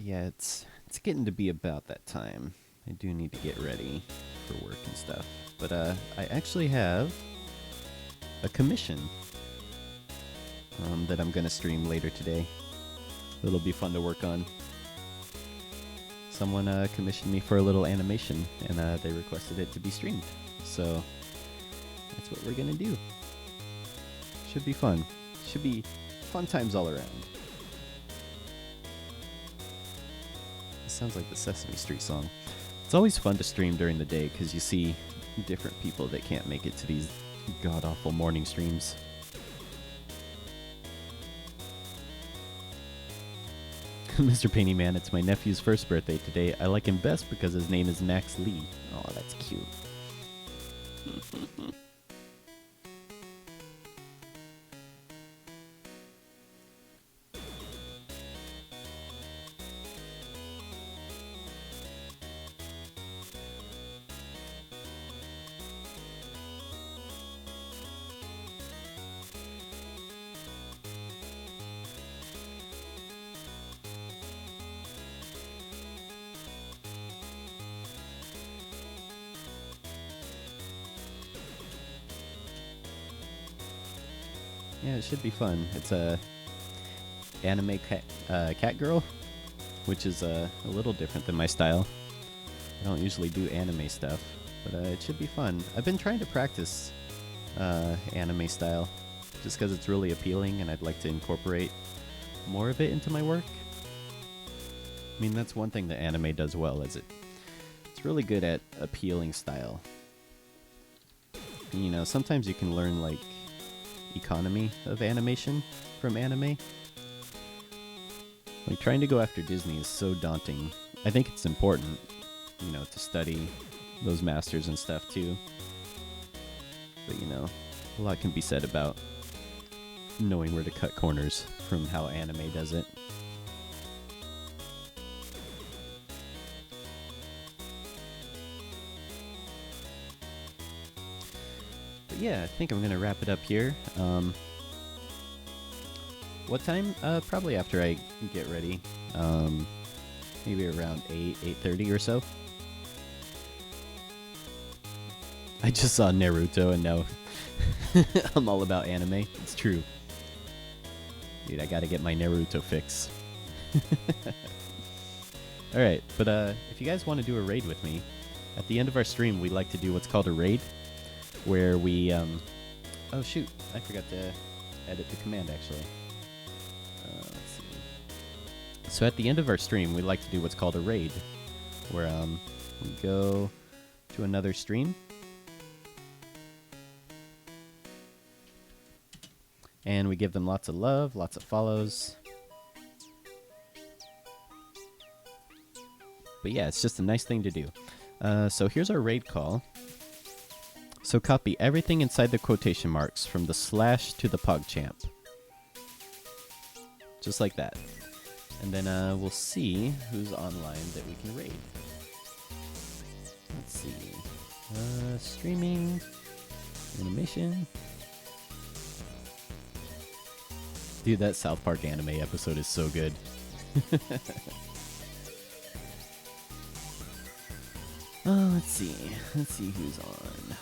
Yeah, it's getting to be about that time. I do need to get ready for work and stuff. But I actually have a commission that I'm gonna stream later today. It'll be fun to work on. someone commissioned me for a little animation, and they requested it to be streamed. So that's what we're gonna do. Should be fun. Should be fun times all around. It sounds like the Sesame Street song. It's always fun to stream during the day because you see different people that can't make it to these god-awful morning streams. Mr. Painty Man, it's my nephew's first birthday today. I like him best because his name is Max Lee. Oh, that's cute. Yeah, it should be fun. It's a anime cat girl, which is a little different than my style. I don't usually do anime stuff, but it should be fun. I've been trying to practice anime style just because it's really appealing and I'd like to incorporate more of it into my work. I mean, that's one thing that anime does well, is it's really good at appealing style. You know, sometimes you can learn like economy of animation from anime. Like trying to go after Disney is so daunting. I think it's important, you know, to study those masters and stuff too. But you know, a lot can be said about knowing where to cut corners from how anime does it. Yeah, I think I'm gonna wrap it up here. What time? Probably after I get ready. Maybe around 8:30 or so. I just saw Naruto and now I'm all about anime. It's true. Dude, I gotta get my Naruto fix. Alright, but if you guys want to do a raid with me, at the end of our stream we like to do what's called a raid, where we, oh shoot, I forgot to edit the command actually. Let's see. So at the end of our stream, we like to do what's called a raid, where we go to another stream, and we give them lots of love, lots of follows. But yeah, it's just a nice thing to do. So here's our raid call. So copy everything inside the quotation marks from the slash to the PogChamp. Just like that. And then we'll see who's online that we can raid. Let's see. Streaming. Animation. Dude, that South Park anime episode is so good. Oh, let's see. Let's see who's on.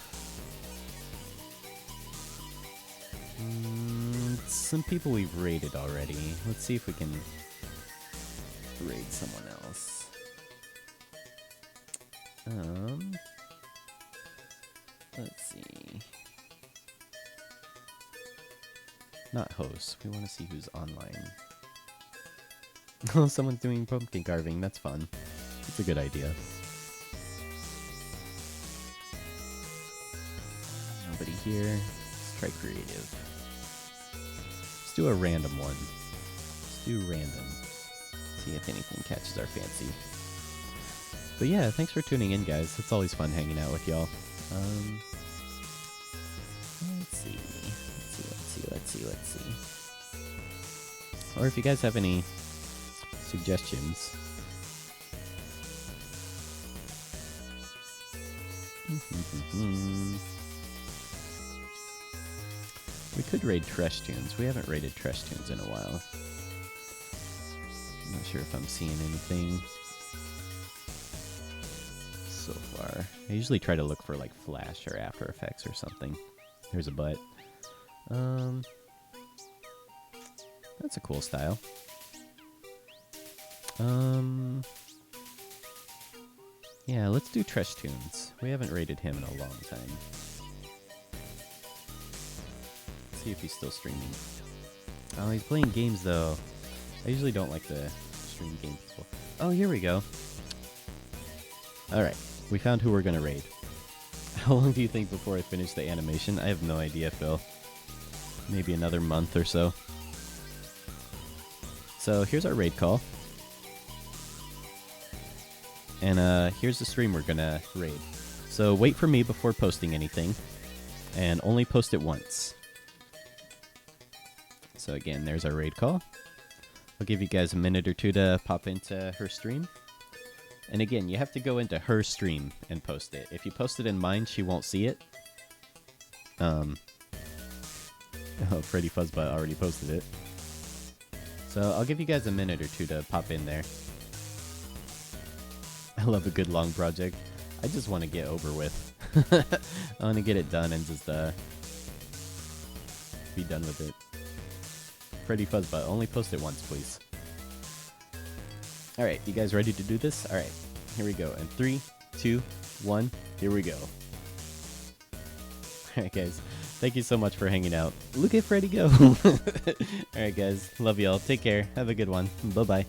Some people we've raided already. Let's see if we can raid someone else. Let's see. Not hosts. We want to see who's online. Oh, someone's doing pumpkin carving. That's fun. That's a good idea. Nobody here. Let's try creative. Let's do a random one. Let's do random. See if anything catches our fancy. But yeah, thanks for tuning in, guys. It's always fun hanging out with y'all. Let's see. Or if you guys have any suggestions. We could raid Trash Tunes. We haven't raided Trash Tunes in a while. I'm not sure if I'm seeing anything so far. I usually try to look for like Flash or After Effects or something. There's a butt. That's a cool style. Yeah, let's do Trash Tunes. We haven't rated him in a long time. Let's see if he's still streaming. Oh, he's playing games though. I usually don't like to stream game people. Oh, here we go. Alright, we found who we're gonna raid. How long do you think before I finish the animation? I have no idea, Phil. Maybe another month or so. So here's our raid call. And here's the stream we're gonna raid. So wait for me before posting anything. And only post it once. So again, there's our raid call. I'll give you guys a minute or two to pop into her stream. And again, you have to go into her stream and post it. If you post it in mine, she won't see it. Oh, Freddy Fuzzbutt already posted it. So I'll give you guys a minute or two to pop in there. I love a good long project. I just want to get over with. I want to get it done and just be done with it. Freddy Fuzzbutt, only post it once, please. Alright, you guys ready to do this? Alright, here we go. And 3, 2, 1, here we go. Alright, guys. Thank you so much for hanging out. Look at Freddy go. Alright, guys. Love y'all. Take care. Have a good one. Bye-bye.